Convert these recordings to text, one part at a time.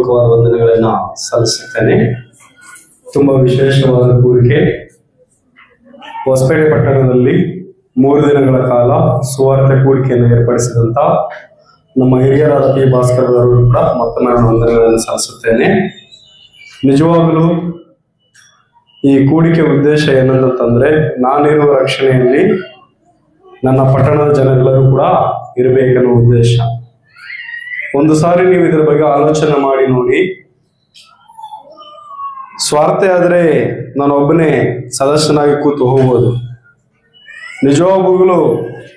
ಹೃದಯಪೂರ್ವಕವಾದ ವಂದನೆಗಳನ್ನ ಸಲ್ಲಿಸುತ್ತೇನೆ. ತುಂಬಾ ವಿಶೇಷವಾದ ಕೂರಿಕೆ. ಹೊಸಪೇಟೆ ಪಟ್ಟಣದಲ್ಲಿ 3 ದಿನಗಳ ಕಾಲ ಸುವಾರ್ತೆ ಕೂರಿಕೆಯನ್ನು ಏರ್ಪಡಿಸಿದಂತ ನಮ್ಮ ಹಿರಿಯರಾದ ಪಿ ಭಾಸ್ಕರ್ ಅವರು ಕೂಡ ಮತ್ತೊಮ್ಮೆ ವಂದನೆಗಳನ್ನು ಸಲ್ಲಿಸುತ್ತೇನೆ. ನಿಜವಾಗಲೂ ಈ ಕೂಡಿಕೆ ಉದ್ದೇಶ ಏನಂತಂದ್ರೆ, ನಾನಿರುವ ರಕ್ಷಣೆಯಲ್ಲಿ ನನ್ನ ಪಟ್ಟಣದ ಜನರೆಲ್ಲರೂ ಕೂಡ ಇರಬೇಕೆನ್ನುವ ಉದ್ದೇಶ. ಒಂದು ಸಾರಿ ನೀವು ಇದರ ಬಗ್ಗೆ ಆಲೋಚನೆ ಮಾಡಿ ನೋಡಿ. ಸ್ವಾರ್ಥ ಆದ್ರೆ ನಾನು ಒಬ್ಬನೇ ಸದಸ್ಯನಾಗಿ ಕೂತು ಹೋಗ್ಬೋದು. ನಿಜವಾಗ್ಲೂ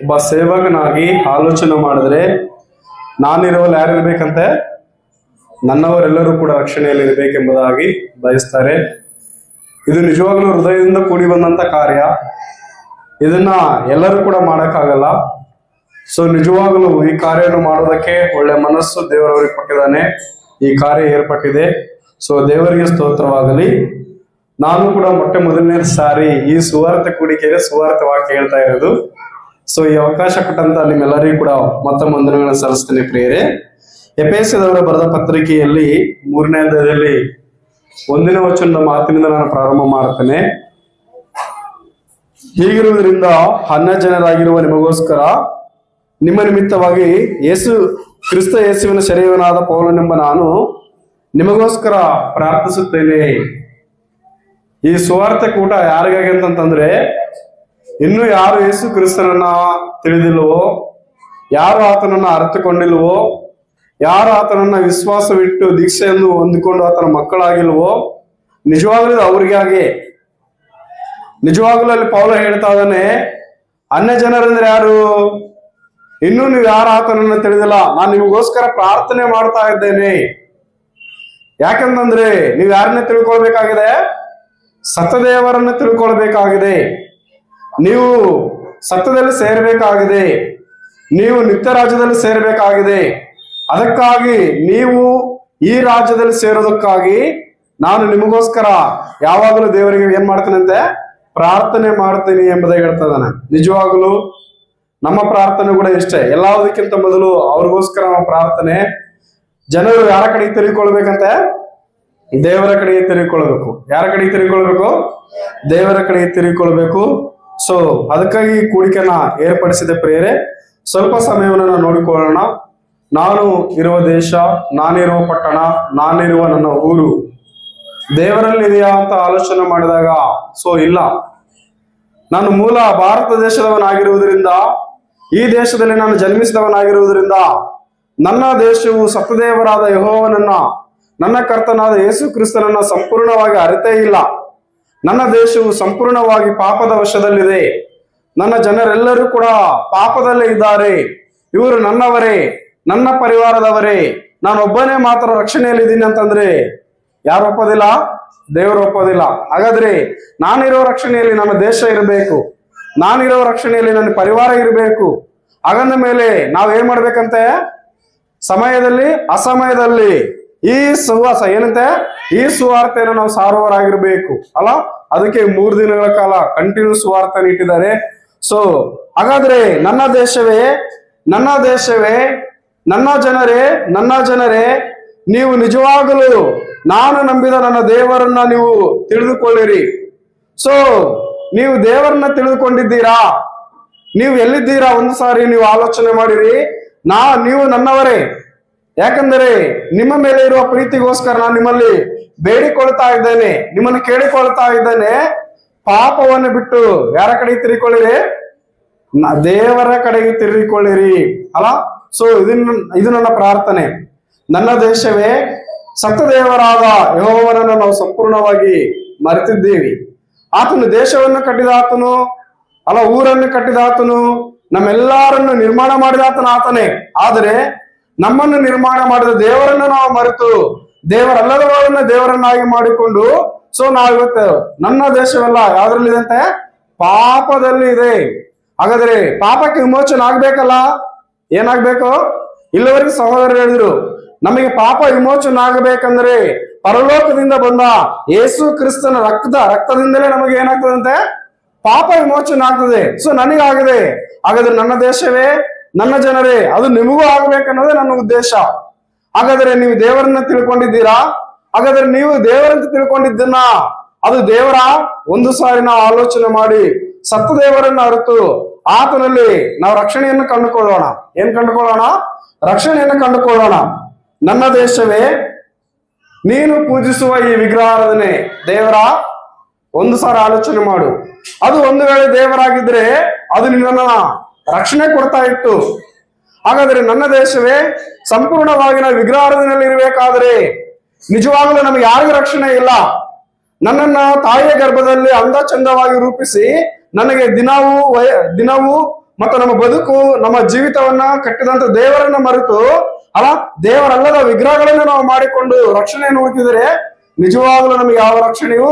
ಒಬ್ಬ ಸೇವಕನಾಗಿ ಆಲೋಚನೆ ಮಾಡಿದ್ರೆ, ನಾನಿರುವಲ್ಲಿ ಯಾರಿರ್ಬೇಕಂತೆ, ನನ್ನವರೆಲ್ಲರೂ ಕೂಡ ರಕ್ಷಣೆಯಲ್ಲಿ ಇರಬೇಕೆಂಬುದಾಗಿ ಬಯಸ್ತಾರೆ. ಇದು ನಿಜವಾಗ್ಲೂ ಹೃದಯದಿಂದ ಕೂಡಿ ಬಂದಂತ ಕಾರ್ಯ. ಇದನ್ನ ಎಲ್ಲರೂ ಕೂಡ ಮಾಡೋಕ್ಕಾಗಲ್ಲ. ಸೊ ನಿಜವಾಗ್ಲೂ ಈ ಕಾರ್ಯವನ್ನು ಮಾಡೋದಕ್ಕೆ ಒಳ್ಳೆ ಮನಸ್ಸು ದೇವರವರಿಗೆ ಕೊಟ್ಟಿದ್ದಾನೆ. ಈ ಕಾರ್ಯ ಏರ್ಪಟ್ಟಿದೆ. ಸೊ ದೇವರಿಗೆ ಸ್ತೋತ್ರವಾಗಲಿ. ನಾನು ಕೂಡ ಮೊದಲನೇ ಸಾರಿ ಈ ಸುವಾರ್ತೆ ಕೂಡಿಕೆಗೆ ಸುವಾರ್ತೆ ವಾಕ್ಯ ಹೇಳ್ತಾ ಇರೋದು. ಸೊ ಈ ಅವಕಾಶ ಕೊಟ್ಟಂತ ನಿಮ್ಮೆಲ್ಲರಿಗೂ ಕೂಡ ಮತ್ತೊಮ್ಮೆ ವಂದನೆಗಳನ್ನು ಸಲ್ಲಿಸ್ತೇನೆ ಪ್ರಿಯರೇ. ಎಫೆಸದವರ ಬರೆದ ಪತ್ರಿಕೆಯಲ್ಲಿ 3ನೇ ಅಧ್ಯಾಯದಲ್ಲಿ 1ನೇ ವಚನದ ಮಾತಿನಿಂದ ನಾನು ಪ್ರಾರಂಭ ಮಾಡ್ತೇನೆ. ಹೀಗಿರುವುದರಿಂದ ಅನ್ಯ ಜನರಾಗಿರುವ ನಿಮಗೋಸ್ಕರ ನಿಮ್ಮ ನಿಮಿತ್ತವಾಗಿ ಕ್ರಿಸ್ತ ಯೇಸುವಿನ ಶರೀರನಾದ ಪೌಲನೆಂಬ ನಾನು ನಿಮಗೋಸ್ಕರ ಪ್ರಾರ್ಥಿಸುತ್ತೇನೆ. ಈ ಸುವಾರ್ತೆ ಕೂಟ ಯಾರಿಗಾಗಿ ಅಂತಂದ್ರೆ, ಇನ್ನು ಯಾರು ಯೇಸು ಕ್ರಿಸ್ತನನ್ನ ತಿಳಿದಿಲ್ವೋ, ಯಾರು ಆತನನ್ನ ಅರಿತುಕೊಂಡಿಲ್ವೋ, ಯಾರು ಆತನನ್ನ ವಿಶ್ವಾಸವಿಟ್ಟು ದೀಕ್ಷೆಯನ್ನು ಹೊಂದಿಕೊಂಡು ಆತನ ಮಕ್ಕಳಾಗಿಲ್ವೋ, ನಿಜವಾಗ್ಲೂ ಅವ್ರಿಗಾಗಿ. ನಿಜವಾಗ್ಲೂ ಅಲ್ಲಿ ಪೌಲ ಹೇಳ್ತಾ ಇದ್ದಾನೆ, ಅನ್ಯ ಜನರಂದ್ರೆ ಯಾರು? ಇನ್ನೂ ನೀವು ಯಾರು ಆತನನ್ನ ತಿಳಿದಿಲ್ಲ, ನಾನು ನಿಮಗೋಸ್ಕರ ಪ್ರಾರ್ಥನೆ ಮಾಡ್ತಾ ಇದ್ದೇನೆ. ಯಾಕಂತಂದ್ರೆ ನೀವು ಯಾರನ್ನ ತಿಳ್ಕೊಳ್ಬೇಕಾಗಿದೆ? ಸತ್ಯದೇವರನ್ನ ತಿಳ್ಕೊಳ್ಬೇಕಾಗಿದೆ. ನೀವು ಸತ್ಯದಲ್ಲಿ ಸೇರ್ಬೇಕಾಗಿದೆ. ನೀವು ನಿತ್ಯ ರಾಜ್ಯದಲ್ಲಿ ಸೇರ್ಬೇಕಾಗಿದೆ. ಅದಕ್ಕಾಗಿ ನೀವು ಈ ರಾಜ್ಯದಲ್ಲಿ ಸೇರೋದಕ್ಕಾಗಿ ನಾನು ನಿಮಗೋಸ್ಕರ ಯಾವಾಗಲೂ ದೇವರಿಗೆ ಏನ್ ಮಾಡ್ತೇನಂತೆ? ಪ್ರಾರ್ಥನೆ ಮಾಡ್ತೀನಿ ಎಂಬುದಾಗಿ ಹೇಳ್ತಾ ಇದ್ದಾನೆ. ನಿಜವಾಗಲೂ ನಮ್ಮ ಪ್ರಾರ್ಥನೆ ಕೂಡ ಇಷ್ಟೇ. ಎಲ್ಲದಕ್ಕಿಂತ ಮೊದಲು ಅವ್ರಿಗೋಸ್ಕರ ನಮ್ಮ ಪ್ರಾರ್ಥನೆ. ಜನರು ಯಾರ ಕಡೆಗೆ ತಿರುಗಿಕೊಳ್ಬೇಕಂತೆ? ದೇವರ ಕಡೆಗೆ ತಿರುಗಿಕೊಳ್ಬೇಕು. ಯಾರ ಕಡೆಗೆ ತಿರುಗಿಕೊಳ್ಬೇಕು? ದೇವರ ಕಡೆಗೆ ತಿರುಗಿಕೊಳ್ಬೇಕು. ಸೊ ಅದಕ್ಕಾಗಿ ಕೂಡಿಕೆನ ಏರ್ಪಡಿಸಿದ ಪ್ರಿಯರೇ, ಸ್ವಲ್ಪ ಸಮಯವನ್ನು ನಾವು ನೋಡಿಕೊಳ್ಳೋಣ. ನಾನು ಇರುವ ದೇಶ, ನಾನಿರುವ ಪಟ್ಟಣ, ನಾನಿರುವ ನನ್ನ ಊರು ದೇವರಲ್ಲಿ ಇದೆಯಾ ಅಂತ ಆಲೋಚನೆ ಮಾಡಿದಾಗ, ಸೊ ಇಲ್ಲ. ನಾನು ಮೂಲ ಭಾರತ ದೇಶದವನಾಗಿರುವುದರಿಂದ, ಈ ದೇಶದಲ್ಲಿ ನಾನು ಜನ್ಮಿಸಿದವನಾಗಿರುವುದರಿಂದ, ನನ್ನ ದೇಶವು ಸತ್ಯದೇವರಾದ ಯೆಹೋವನನ್ನ, ನನ್ನ ಕರ್ತನಾದ ಯೇಸು ಕ್ರಿಸ್ತನನ್ನ ಸಂಪೂರ್ಣವಾಗಿ ಅರಿತೇ ಇಲ್ಲ. ನನ್ನ ದೇಶವು ಸಂಪೂರ್ಣವಾಗಿ ಪಾಪದ ವಶದಲ್ಲಿದೆ. ನನ್ನ ಜನರೆಲ್ಲರೂ ಕೂಡ ಪಾಪದಲ್ಲೇ ಇದ್ದಾರೆ. ಇವರು ನನ್ನವರೇ, ನನ್ನ ಪರಿವಾರದವರೇ. ನಾನು ಒಬ್ಬನೇ ಮಾತ್ರ ರಕ್ಷಣೆಯಲ್ಲಿ ಇದ್ದೀನಿ ಅಂತಂದ್ರೆ ಯಾರು ಒಪ್ಪೋದಿಲ್ಲ? ದೇವರು ಒಪ್ಪೋದಿಲ್ಲ. ಹಾಗಾದ್ರೆ ನಾನಿರೋ ರಕ್ಷಣೆಯಲ್ಲಿ ನನ್ನ ದೇಶ ಇರಬೇಕು, ನಾನಿರೋ ರಕ್ಷಣೆಯಲ್ಲಿ ನನ್ನ ಪರಿವಾರ ಇರಬೇಕು. ಹಾಗಂದ ಮೇಲೆ ನಾವೇನ್ ಮಾಡ್ಬೇಕಂತೆ? ಸಮಯದಲ್ಲಿ ಅಸಮಯದಲ್ಲಿ ಈ ಏನಂತೆ? ಈ ಸುವಾರ್ತೆಯನ್ನು ನಾವು ಸಾರುವವರಾಗಿರ್ಬೇಕು ಅಲ್ಲ. ಅದಕ್ಕೆ 3 ದಿನಗಳ ಕಾಲ ಕಂಟಿನ್ಯೂ ಸುವಾರ್ತೆ ಇಟ್ಟಿದ್ದಾರೆ. ಸೊ ಹಾಗಾದ್ರೆ ನನ್ನ ದೇಶವೇ, ನನ್ನ ದೇಶವೇ, ನನ್ನ ಜನರೇ, ನೀವು ನಿಜವಾಗಲೂ ನಾನು ನಂಬಿದ ನನ್ನ ದೇವರನ್ನ ನೀವು ತಿಳಿದುಕೊಳ್ಳಿರಿ. ಸೊ ನೀವು ದೇವರನ್ನ ತಿಳಿದುಕೊಂಡಿದ್ದೀರಾ? ನೀವು ಎಲ್ಲಿದ್ದೀರಾ? ಒಂದು ಸಾರಿ ನೀವು ಆಲೋಚನೆ ಮಾಡಿರಿ. ನೀವು ನನ್ನವರೇ. ಯಾಕಂದರೆ ನಿಮ್ಮ ಮೇಲೆ ಇರುವ ಪ್ರೀತಿಗೋಸ್ಕರ ನಾನು ನಿಮ್ಮಲ್ಲಿ ಬೇಡಿಕೊಳ್ತಾ ಇದ್ದೇನೆ, ನಿಮ್ಮನ್ನು ಕೇಳಿಕೊಳ್ತಾ ಇದ್ದೇನೆ. ಪಾಪವನ್ನು ಬಿಟ್ಟು ಯಾರ ಕಡೆಗೆ ತಿರುಗಿಕೊಳ್ಳಿರಿ? ದೇವರ ಕಡೆಗೆ ತಿರುಗಿಕೊಳ್ಳಿರಿ ಅಲ್ಲ. ಸೊ ಇದು ನನ್ನ ಪ್ರಾರ್ಥನೆ. ನನ್ನ ದೇಶವೇ, ಸತ್ಯದೇವರಾದ ಯೆಹೋವನನ್ನು ನಾವು ಸಂಪೂರ್ಣವಾಗಿ ಮರೆತಿದ್ದೀವಿ. ಆತನು ದೇಶವನ್ನು ಕಟ್ಟಿದಾತನು ಅಲ್ಲ, ಊರನ್ನು ಕಟ್ಟಿದಾತನು, ನಮ್ಮೆಲ್ಲರನ್ನು ನಿರ್ಮಾಣ ಮಾಡಿದಾತನ ಆತನೇ. ಆದರೆ ನಮ್ಮನ್ನು ನಿರ್ಮಾಣ ಮಾಡಿದ ದೇವರನ್ನು ನಾವು ಮರೆತು ದೇವರಲ್ಲದವರನ್ನ ದೇವರನ್ನಾಗಿ ಮಾಡಿಕೊಂಡು, ಸೊ ನಾವಿವತ್ತು ನನ್ನ ದೇಶವೆಲ್ಲ ಯಾವ್ದ್ರಲ್ಲಿ ಅಂತೆ? ಪಾಪದಲ್ಲಿ ಇದೆ. ಹಾಗಾದ್ರೆ ಪಾಪಕ್ಕೆ ವಿಮೋಚನೆ ಆಗ್ಬೇಕಲ್ಲ, ಏನಾಗ್ಬೇಕು? ಇಲ್ಲಿವರೆಗೆ ಸಹೋದರರು ಹೇಳಿದ್ರು, ನಮಗೆ ಪಾಪ ವಿಮೋಚನೆ ಆಗಬೇಕಂದ್ರೆ ಪರಲೋಕದಿಂದ ಬಂದ ಯೇಸು ಕ್ರಿಸ್ತನ ರಕ್ತದಿಂದಲೇ ನಮಗೆ ಏನಾಗ್ತದಂತೆ? ಪಾಪ ವಿಮೋಚನೆ ಆಗ್ತದೆ. ಸೊ ನನಗಾಗಿದೆ. ಹಾಗಾದ್ರೆ ನನ್ನ ದೇಶವೇ, ನನ್ನ ಜನರೇ, ಅದು ನಿಮಗೂ ಆಗ್ಬೇಕನ್ನೋದೇ ನನ್ನ ಉದ್ದೇಶ. ಹಾಗಾದ್ರೆ ನೀವು ದೇವರನ್ನ ತಿಳ್ಕೊಂಡಿದ್ದೀರಾ? ಹಾಗಾದ್ರೆ ನೀವು ದೇವರಂತ ತಿಳ್ಕೊಂಡಿದ್ದನ್ನ ಅದು ದೇವರ? ಒಂದು ಸಾರಿ ನಾವು ಆಲೋಚನೆ ಮಾಡಿ ಸತ್ತ ದೇವರನ್ನ ಅರಿತು ಆತನಲ್ಲಿ ನಾವು ರಕ್ಷಣೆಯನ್ನು ಕಂಡುಕೊಳ್ಳೋಣ. ಏನ್ ಕಂಡುಕೊಳ್ಳೋಣ? ರಕ್ಷಣೆಯನ್ನು ಕಂಡುಕೊಳ್ಳೋಣ. ನನ್ನ ದೇಶವೇ, ನೀನು ಪೂಜಿಸುವ ಈ ವಿಗ್ರಹಾರಾಧನೆ ದೇವರ? ಒಂದು ಸಾರಿ ಆಲೋಚನೆ ಮಾಡು. ಅದು ಒಂದು ವೇಳೆ ದೇವರಾಗಿದ್ರೆ ಅದು ನಿನ್ನನ್ನ ರಕ್ಷಣೆ ಕೊಡ್ತಾ ಇತ್ತು. ಹಾಗಾದ್ರೆ ನನ್ನ ದೇಶವೇ, ಸಂಪೂರ್ಣವಾಗಿ ನಾವು ವಿಗ್ರಹಾರಾಧನೆಯಲ್ಲಿ ಇರಬೇಕಾದ್ರೆ ನಿಜವಾಗಲೂ ನಮಗೆ ಯಾರಿಗೂ ರಕ್ಷಣೆ ಇಲ್ಲ. ನನ್ನನ್ನ ತಾಯಿಯ ಗರ್ಭದಲ್ಲಿ ಅಂದ ಚಂದವಾಗಿ ರೂಪಿಸಿ ನನಗೆ ದಿನವೂ ಮತ್ತು ನಮ್ಮ ಬದುಕು, ನಮ್ಮ ಜೀವಿತವನ್ನ ಕಟ್ಟಿದಂತ ದೇವರನ್ನ ಮರೆತು ದೇವರಲ್ಲದ ವಿಗ್ರಹಗಳನ್ನ ನಾವು ಮಾಡಿಕೊಂಡು ರಕ್ಷಣೆಯನ್ನು ಹುಡುಕಿದರೆ ನಿಜವಾಗಲೂ ನಮಗೆ ಯಾವ ರಕ್ಷಣೆಯೂ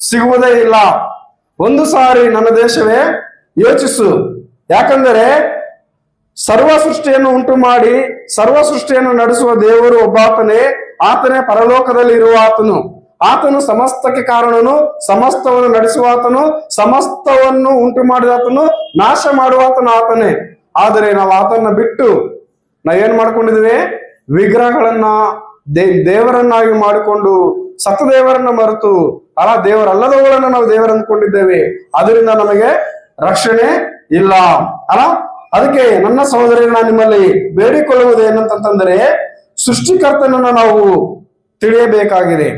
ಸಿಗುವುದೇ ಇಲ್ಲ. ಒಂದು ಸಾರಿ ನನ್ನ ದೇಶವೇ ಯೋಚಿಸು. ಯಾಕಂದರೆ ಸರ್ವ ಸೃಷ್ಟಿಯನ್ನು ಉಂಟು ಮಾಡಿ ಸರ್ವ ಸೃಷ್ಟಿಯನ್ನು ನಡೆಸುವ ದೇವರು ಒಬ್ಬಾತನೇ. ಆತನೇ ಪರಲೋಕದಲ್ಲಿ ಇರುವ ಆತನು ಸಮಸ್ತಕ್ಕೆ ಕಾರಣನು, ಸಮಸ್ತವನ್ನು ನಡೆಸುವಾತನು, ಸಮಸ್ತವನ್ನು ಉಂಟು ಮಾಡಿದಾತನು, ನಾಶ ಮಾಡುವಾತನು ಆತನೇ. ಆದರೆ ನಾವು ಆತನ ಬಿಟ್ಟು ನಾವೇನ್ ಮಾಡ್ಕೊಂಡಿದ್ವಿ? ವಿಗ್ರಹಗಳನ್ನ ದೇವರನ್ನಾಗಿ ಮಾಡಿಕೊಂಡು ಸತ್ತ ದೇವರನ್ನ ಮರೆತು ದೇವರಲ್ಲದವುಗಳನ್ನ ನಾವು ದೇವರ ಅಂದ್ಕೊಂಡಿದ್ದೇವೆ. ಅದರಿಂದ ನಮಗೆ ರಕ್ಷಣೆ ಇಲ್ಲ ಅದಕ್ಕೆ ನನ್ನ ಸಹೋದರರು ನಾನು ನಿಮ್ಮಲ್ಲಿ ಬೇಡಿಕೊಳ್ಳುವುದು ಏನಂತಂದ್ರೆ, ಸೃಷ್ಟಿಕರ್ತನನ್ನು ನಾವು ತಿಳಿಯಬೇಕಾಗಿದೆ.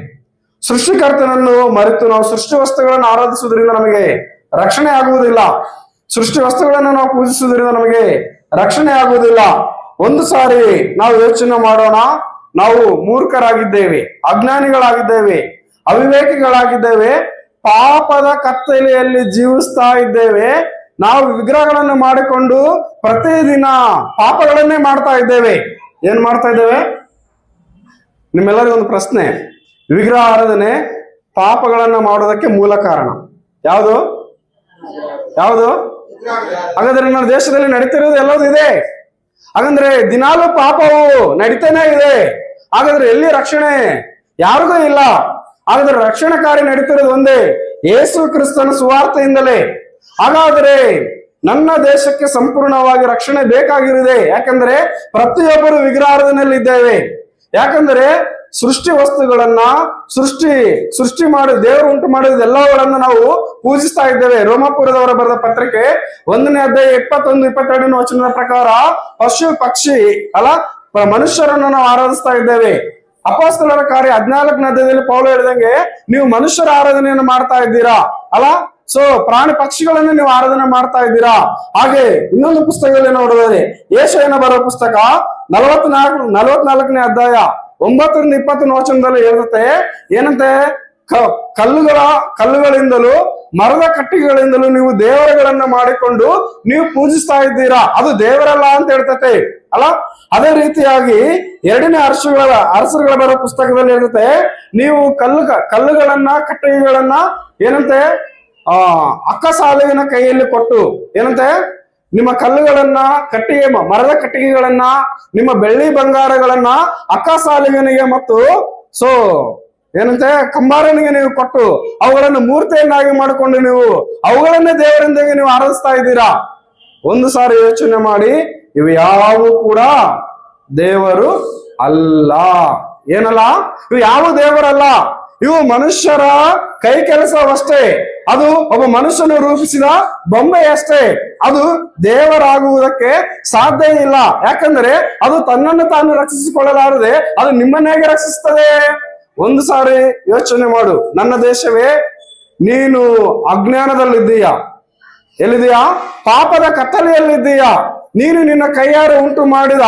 ಸೃಷ್ಟಿಕರ್ತನನ್ನು ಮರೆತು ನಾವು ಸೃಷ್ಟಿ ವಸ್ತುಗಳನ್ನು ಆರಾಧಿಸುವುದರಿಂದ ನಮಗೆ ರಕ್ಷಣೆ ಆಗುವುದಿಲ್ಲ. ಸೃಷ್ಟಿ ವಸ್ತುಗಳನ್ನು ನಾವು ಪೂಜಿಸುವುದರಿಂದ ನಮಗೆ ರಕ್ಷಣೆ ಆಗುವುದಿಲ್ಲ. ಒಂದು ಸಾರಿ ನಾವು ಯೋಚನೆ ಮಾಡೋಣ. ನಾವು ಮೂರ್ಖರಾಗಿದ್ದೇವೆ, ಅಜ್ಞಾನಿಗಳಾಗಿದ್ದೇವೆ, ಅವಿವೇಕಿಗಳಾಗಿದ್ದೇವೆ, ಪಾಪದ ಕತ್ತಲೆಯಲ್ಲಿ ಜೀವಿಸ್ತಾ ಇದ್ದೇವೆ. ನಾವು ವಿಗ್ರಹಗಳನ್ನು ಮಾಡಿಕೊಂಡು ಪ್ರತಿದಿನ ಪಾಪಗಳನ್ನೇ ಮಾಡ್ತಾ ಇದ್ದೇವೆ. ಏನ್ ಮಾಡ್ತಾ ಇದ್ದೇವೆ? ನಿಮ್ಮೆಲ್ಲರಿಗೂ ಒಂದು ಪ್ರಶ್ನೆ. ವಿಗ್ರಹ ಆರಾಧನೆ ಪಾಪಗಳನ್ನ ಮಾಡೋದಕ್ಕೆ ಮೂಲ ಕಾರಣ ಯಾವುದು? ಹಾಗಾದ್ರೆ ನನ್ನ ದೇಶದಲ್ಲಿ ನಡೀತಿರೋದು ಎಲ್ಲವೂ ಇದೆ. ಹಾಗಂದ್ರೆ ದಿನಾಲೂ ಪಾಪವು ನಡೀತಾನೆ ಇದೆ. ಹಾಗಾದ್ರೆ ಎಲ್ಲಿ ರಕ್ಷಣೆ? ಯಾರಿಗೂ ಇಲ್ಲ. ಹಾಗಾದ್ರೆ ರಕ್ಷಣಾ ಕಾರ್ಯ ನಡೀತಿರೋದು ಒಂದೇ, ಯೇಸು ಕ್ರಿಸ್ತನ ಸುವಾರ್ತೆಯಿಂದಲೇ. ಹಾಗಾದ್ರೆ ನನ್ನ ದೇಶಕ್ಕೆ ಸಂಪೂರ್ಣವಾಗಿ ರಕ್ಷಣೆ ಬೇಕಾಗಿರುತ್ತದೆ. ಯಾಕಂದ್ರೆ ಪ್ರತಿಯೊಬ್ಬರು ವಿಗ್ರಹಾರಾಧನೆಯಲ್ಲಿ ಇದ್ದೇವೆ. ಯಾಕಂದ್ರೆ ಸೃಷ್ಟಿ ವಸ್ತುಗಳನ್ನ ಸೃಷ್ಟಿ ಮಾಡಿ ದೇವರು ಉಂಟು ಮಾಡಿದ ಎಲ್ಲವುಗಳನ್ನ ನಾವು ಪೂಜಿಸ್ತಾ ಇದ್ದೇವೆ. ರೋಮಾಪುರದವರ ಬರೆದ ಪತ್ರಿಕೆ 1ನೇ ಅಧ್ಯಾಯ 21-22 ವಚನದ ಪ್ರಕಾರ ಪಶು ಪಕ್ಷಿ ಮನುಷ್ಯರನ್ನು ನಾವು ಆರಾಧಿಸ್ತಾ ಇದ್ದೇವೆ. ಅಪೊಸ್ತಲರ ಕಾರ್ಯ 14ನೇ ಅಧ್ಯಾಯದಲ್ಲಿ ಪೌಲ ಹೇಳಿದಂಗೆ ನೀವು ಮನುಷ್ಯರ ಆರಾಧನೆಯನ್ನು ಮಾಡ್ತಾ ಇದ್ದೀರಾ ಸೊ ಪ್ರಾಣಿ ಪಕ್ಷಿಗಳನ್ನು ನೀವು ಆರಾಧನೆ ಮಾಡ್ತಾ ಇದ್ದೀರಾ. ಹಾಗೆ ಇನ್ನೊಂದು ಪುಸ್ತಕದಲ್ಲಿ ನೋಡಿದರೆ ಯೆಶಾಯನ ಬರೋ ಪುಸ್ತಕ 44ನೇ ಅಧ್ಯಾಯ 9-20 ವಚನದಲ್ಲಿ ಹೇಳುತ್ತೆ ಏನಂತೆ, ಕಲ್ಲುಗಳಿಂದಲೂ ಮರದ ಕಟ್ಟಿಗೆಗಳಿಂದಲೂ ನೀವು ದೇವರುಗಳನ್ನ ಮಾಡಿಕೊಂಡು ನೀವು ಪೂಜಿಸ್ತಾ ಇದ್ದೀರಾ, ಅದು ದೇವರಲ್ಲ ಅಂತ ಹೇಳ್ತತೆ ಅದೇ ರೀತಿಯಾಗಿ 2ನೇ ಅರಸರುಗಳ ಬರೋ ಪುಸ್ತಕದಲ್ಲಿ ಹೇಳುತ್ತೆ, ನೀವು ಕಲ್ಲುಗಳನ್ನ ಕಟ್ಟಿಗೆಗಳನ್ನ ಏನಂತೆ ಅಕ್ಕಸಾಲಿಗನ ಕೈಯಲ್ಲಿ ಕೊಟ್ಟು ಏನಂತೆ ನಿಮ್ಮ ಕಲ್ಲುಗಳನ್ನ ಮರದ ಕಟ್ಟಿಗೆಗಳನ್ನ ನಿಮ್ಮ ಬೆಳ್ಳಿ ಬಂಗಾರಗಳನ್ನ ಅಕ್ಕಸಾಲಿಗನಿಗೆ ಮತ್ತು ಏನಂತೆ ಕಂಬಾರನಿಗೆ ನೀವು ಕೊಟ್ಟು ಅವುಗಳನ್ನು ಮೂರ್ತಿಯನ್ನಾಗಿ ಮಾಡಿಕೊಂಡು ನೀವು ಅವುಗಳನ್ನೇ ದೇವರಿಂದಾಗಿ ನೀವು ಆರಾಧಿಸ್ತಾ ಇದ್ದೀರಾ. ಒಂದು ಸಾರಿ ಯೋಚನೆ ಮಾಡಿ, ಇವು ಯಾವು ಕೂಡ ದೇವರು ಅಲ್ಲ. ಏನಲ್ಲ? ಇವು ಯಾವ ದೇವರಲ್ಲ, ಇವು ಮನುಷ್ಯರ ಕೈ ಕೆಲಸವಷ್ಟೇ. ಅದು ಒಬ್ಬ ಮನುಷ್ಯನು ರೂಪಿಸಿದ ಬೊಂಬೆ ಅಷ್ಟೇ. ಅದು ದೇವರಾಗುವುದಕ್ಕೆ ಸಾಧ್ಯ ಇಲ್ಲ. ಯಾಕಂದ್ರೆ ಅದು ತನ್ನನ್ನು ತಾನು ರಕ್ಷಿಸಿಕೊಳ್ಳಲಾರದೆ ಅದು ನಿಮ್ಮನ್ನ ಹೇಗೆ ರಕ್ಷಿಸ್ತದೆ? ಒಂದು ಸಾರಿ ಯೋಚನೆ ಮಾಡು. ನನ್ನ ದೇಶವೇ, ನೀನು ಅಜ್ಞಾನದಲ್ಲಿದ್ದೀಯಾ? ಎಲ್ಲಿದೀಯಾ? ಪಾಪದ ಕತ್ತಲೆಯಲ್ಲಿದ್ದೀಯಾ? ನೀನು ನಿನ್ನ ಕೈಯಾರ ಉಂಟು ಮಾಡಿದ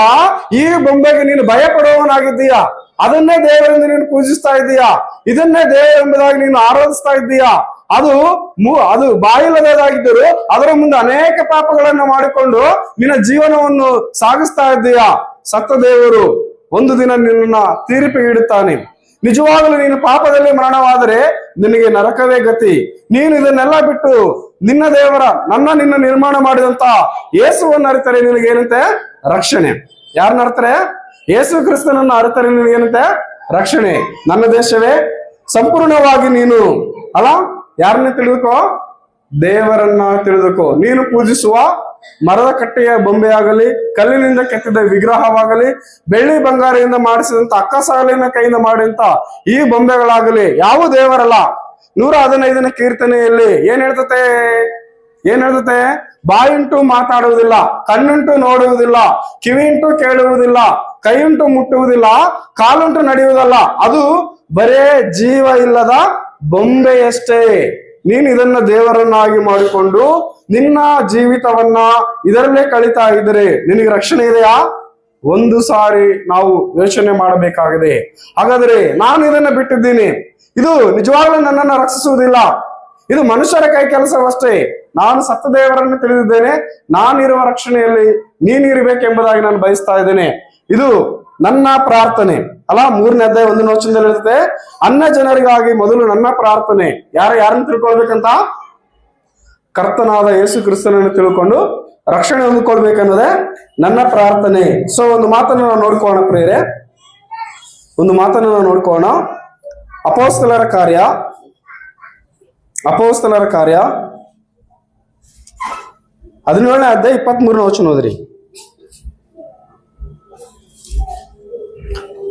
ಈ ಬೊಂಬೆಗೆ ನೀನು ಭಯಪಡುವವನಾಗಿದ್ದೀಯಾ? ಅದನ್ನೇ ದೇವರೆಂದು ನೀನು ಪೂಜಿಸ್ತಾ ಇದ್ದೀಯಾ? ಇದನ್ನೇ ದೇವರೆಂಬುದಾಗಿ ನೀನು ಆರಾಧಿಸ್ತಾ ಇದ್ದೀಯಾ? ಅದು ಬಾಯಿಲ್ಲದಾಗಿದ್ದರೂ ಅದರ ಮುಂದೆ ಅನೇಕ ಪಾಪಗಳನ್ನು ಮಾಡಿಕೊಂಡು ನಿನ್ನ ಜೀವನವನ್ನು ಸಾಗಿಸ್ತಾ ಇದ್ದೀಯಾ? ಸತ್ತ ದೇವರು ಒಂದು ದಿನ ನಿನ್ನ ತೀರ್ಪಿಗೆ ಇಡುತ್ತಾನೆ. ನಿಜವಾಗಲೂ ನೀನು ಪಾಪದಲ್ಲಿ ಮರಣವಾದರೆ ನಿನಗೆ ನರಕವೇ ಗತಿ. ನೀನು ಇದನ್ನೆಲ್ಲ ಬಿಟ್ಟು ನಿನ್ನ ದೇವರ ನಿನ್ನ ನಿರ್ಮಾಣ ಮಾಡಿದಂತ ಯೇಸುವನ್ನು ಅರಿತರೆ ನಿನಗೆ ಏನಂತೆ? ರಕ್ಷಣೆ. ಯಾರನ್ನ ಅರಿತರೆ? ಯೇಸು ಕ್ರಿಸ್ತನನ್ನು ಅರಿತರೆ ನಿನಗೇನಂತೆ? ರಕ್ಷಣೆ. ನನ್ನ ದೇಶವೇ, ಸಂಪೂರ್ಣವಾಗಿ ನೀನು ಯಾರನ್ನ ತಿಳಿದುಕೋ? ದೇವರನ್ನ ತಿಳಿದುಕೋ. ನೀನು ಪೂಜಿಸುವ ಮರದ ಕಟ್ಟೆಯ ಬೊಂಬೆಯಾಗಲಿ, ಕಲ್ಲಿನಿಂದ ಕೆತ್ತಿದ ವಿಗ್ರಹವಾಗಲಿ, ಬೆಳ್ಳಿ ಬಂಗಾರದಿಂದ ಮಾಡಿಸಿದಂತ ಅಕ್ಕಸಾಲಿನ ಕೈಯಿಂದ ಮಾಡಿದಂತ ಈ ಬೊಂಬೆಗಳಾಗಲಿ ಯಾವ ದೇವರಲ್ಲ. 115ನೇ ಕೀರ್ತನೆಯಲ್ಲಿ ಏನ್ ಹೇಳ್ತತೆ? ಬಾಯುಂಟು ಮಾತಾಡುವುದಿಲ್ಲ, ಕಣ್ಣುಂಟು ನೋಡುವುದಿಲ್ಲ, ಕಿವಿಯುಂಟು ಕೇಳುವುದಿಲ್ಲ, ಕೈಯುಂಟು ಮುಟ್ಟುವುದಿಲ್ಲ, ಕಾಲುಂಟು ನಡೆಯುವುದಲ್ಲ, ಅದು ಬರೇ ಜೀವ ಇಲ್ಲದ ಬೊಂಬೆಯಷ್ಟೇ. ನೀನು ಇದನ್ನ ದೇವರನ್ನಾಗಿ ಮಾಡಿಕೊಂಡು ನಿನ್ನ ಜೀವಿತವನ್ನ ಇದರಲ್ಲೇ ಕಳೀತಾ ಇದ್ರೆ ನಿನಗೆ ರಕ್ಷಣೆ ಇದೆಯಾ? ಒಂದು ಸಾರಿ ನಾವು ಯೋಚನೆ ಮಾಡಬೇಕಾಗಿದೆ. ಹಾಗಾದ್ರೆ ನಾನು ಇದನ್ನ ಬಿಟ್ಟಿದ್ದೀನಿ, ಇದು ನಿಜವಾಗ್ಲೂ ನನ್ನನ್ನು ರಕ್ಷಿಸುವುದಿಲ್ಲ, ಇದು ಮನುಷ್ಯರ ಕೈ ಕೆಲಸವಷ್ಟೇ. ನಾನು ಸತ್ತ ದೇವರನ್ನು ತಿಳಿದಿದ್ದೇನೆ, ನಾನಿರುವ ರಕ್ಷಣೆಯಲ್ಲಿ ನೀನಿರ್ಬೇಕೆಂಬುದಾಗಿ ನಾನು ಬಯಸ್ತಾ ಇದ್ದೇನೆ. ಇದು ನನ್ನ ಪ್ರಾರ್ಥನೆ ಅಲ್ಲ. 3ನೇ ಅಧ್ಯಾಯ 1ನೇ ವಚನದಲ್ಲಿ ಇರ್ತದೆ, ಅನ್ಯ ಜನರಿಗಾಗಿ ಮೊದಲು ನನ್ನ ಪ್ರಾರ್ಥನೆ. ಯಾರನ್ನು ತಿಳ್ಕೊಳ್ಬೇಕಂತ? ಕರ್ತನಾದ ಯೇಸು ಕ್ರಿಸ್ತನನ್ನು ತಿಳ್ಕೊಂಡು ರಕ್ಷಣೆ ಹೊಂದಿಕೊಳ್ಬೇಕನ್ನೋದೇ ನನ್ನ ಪ್ರಾರ್ಥನೆ. ಸೊ ಒಂದು ಮಾತನ್ನು ನಾವು ನೋಡ್ಕೋಣ ಪ್ರಿಯರೇ, ಒಂದು ಮಾತನ್ನು ನಾವು ನೋಡ್ಕೋಣ. ಅಪೊಸ್ತಲರ ಕಾರ್ಯ 17ನೇ ಅಧ್ಯಾಯ 23ನೇ ವಚನ ಓದ್ರಿ.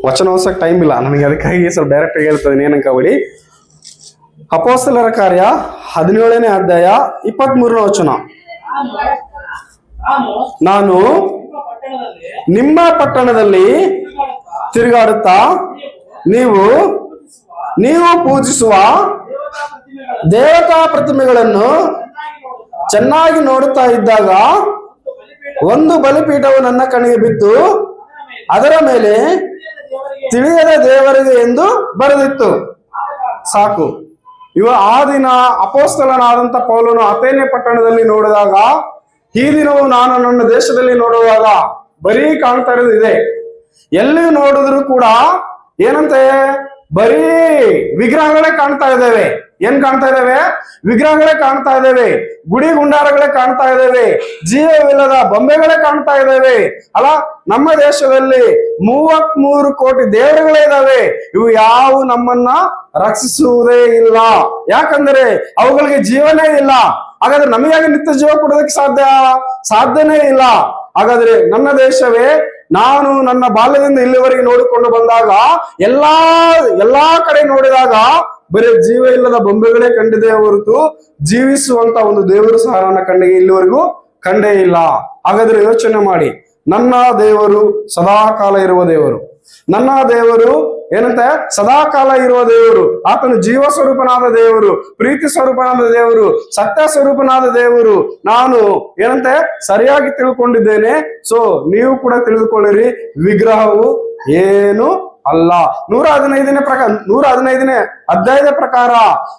ವಚನ ಓದ್ಸಕ್ ಟೈಮ್ ಇಲ್ಲ ನನಗೆ, ಅದಕ್ಕಾಗಿ ಸ್ವಲ್ಪ ಡೈರೆಕ್ಟ್ ಆಗಿ ಹೇಳ್ತೇನೆ, ಏನಂಕಬೇಡಿ. ಅಪೊಸ್ತಲರ ಕಾರ್ಯ 17ನೇ ಅಧ್ಯಾಯ 23ನೇ ವಚನ. ನಾನು ನಿಮ್ಮ ಪಟ್ಟಣದಲ್ಲಿ ತಿರುಗಾಡುತ್ತಾ ನೀವು ಪೂಜಿಸುವ ದೇವತಾ ಪ್ರತಿಮೆಗಳನ್ನು ಚೆನ್ನಾಗಿ ನೋಡುತ್ತಾ ಇದ್ದಾಗ ಒಂದು ಬಲಿಪೀಠವು ನನ್ನ ಕಣ್ಣಿಗೆ ಬಿದ್ದು ಅದರ ಮೇಲೆ ತಿಳಿಯದ ದೇವರಿಗೆ ಎಂದು ಬರೆದಿತ್ತು. ಸಾಕು. ಆ ದಿನ ಅಪೊಸ್ತಲನಾದಂತ ಪೌಲನು ಅಥೇನೆ ಪಟ್ಟಣದಲ್ಲಿ ನೋಡಿದಾಗ, ಈ ದಿನವೂ ನಾನು ನನ್ನ ದೇಶದಲ್ಲಿ ನೋಡುವಾಗ ಬರೀ ಕಾಣ್ತಾ ಇರೋದು ಇದೆ. ಎಲ್ಲಿ ನೋಡಿದ್ರು ಕೂಡ ಏನಂತೆ? ಬರೀ ವಿಗ್ರಹಗಳೇ ಕಾಣ್ತಾ ಇದ್ದೇವೆ. ಏನ್ ಕಾಣ್ತಾ ಇದ್ದೇವೆ? ವಿಗ್ರಹಗಳೇ ಕಾಣ್ತಾ ಇದ್ದೇವೆ, ಗುಡಿ ಗುಂಡಾರಗಳೇ ಕಾಣ್ತಾ ಇದ್ದೇವೆ, ಜೀವವಿಲ್ಲದ ಬೊಂಬೆಗಳೇ ಕಾಣ್ತಾ ಇದ್ದೇವೆ. ಅಲ್ಲ, ನಮ್ಮ ದೇಶದಲ್ಲಿ 33 ಕೋಟಿ ದೇವರುಗಳೇ ಇದಾವೆ. ಇವು ಯಾವ ನಮ್ಮನ್ನ ರಕ್ಷಿಸುವುದೇ ಇಲ್ಲ, ಯಾಕಂದ್ರೆ ಅವುಗಳಿಗೆ ಜೀವನೇ ಇಲ್ಲ. ಹಾಗಾದ್ರೆ ನಮಗಾಗಿ ನಿತ್ಯ ಜೀವ ಕೊಡೋದಕ್ಕೆ ಸಾಧ್ಯನೇ ಇಲ್ಲ. ಹಾಗಾದ್ರೆ ನನ್ನ ದೇಶವೇ ನಾನು ನನ್ನ ಬಾಲ್ಯದಿಂದ ಇಲ್ಲಿವರೆಗೆ ನೋಡಿಕೊಂಡು ಬಂದಾಗ ಎಲ್ಲಾ ಕಡೆ ನೋಡಿದಾಗ ಬರೀ ಜೀವ ಇಲ್ಲದ ಬೊಂಬೆಗಳೇ ಕಂಡಿದೆ ಹೊರತು ಜೀವಿಸುವಂತ ಒಂದು ದೇವರು ಸಹ ನನ್ನ ಕಣ್ಣಿಗೆ ಇಲ್ಲಿವರೆಗೂ ಕಂಡೇ ಇಲ್ಲ. ಹಾಗಾದ್ರೆ ಯೋಚನೆ ಮಾಡಿ, ನನ್ನ ದೇವರು ಸದಾಕಾಲ ಇರುವ ದೇವರು, ನನ್ನ ದೇವರು ಏನಂತೆ? ಸದಾಕಾಲ ಇರುವ ದೇವರು. ಆತನು ಜೀವ ಸ್ವರೂಪನಾದ ದೇವರು, ಪ್ರೀತಿ ಸ್ವರೂಪನಾದ ದೇವರು, ಸತ್ಯ ಸ್ವರೂಪನಾದ ದೇವರು. ನಾನು ಏನಂತೆ ಸರಿಯಾಗಿ ತಿಳ್ಕೊಂಡಿದ್ದೇನೆ. ಸೊ ನೀವು ಕೂಡ ತಿಳಿದುಕೊಳ್ಳಿರಿ, ವಿಗ್ರಹವು ಏನು ಅಲ್ಲ. 115ನೇ ಅಧ್ಯಾಯದ ಪ್ರಕಾರ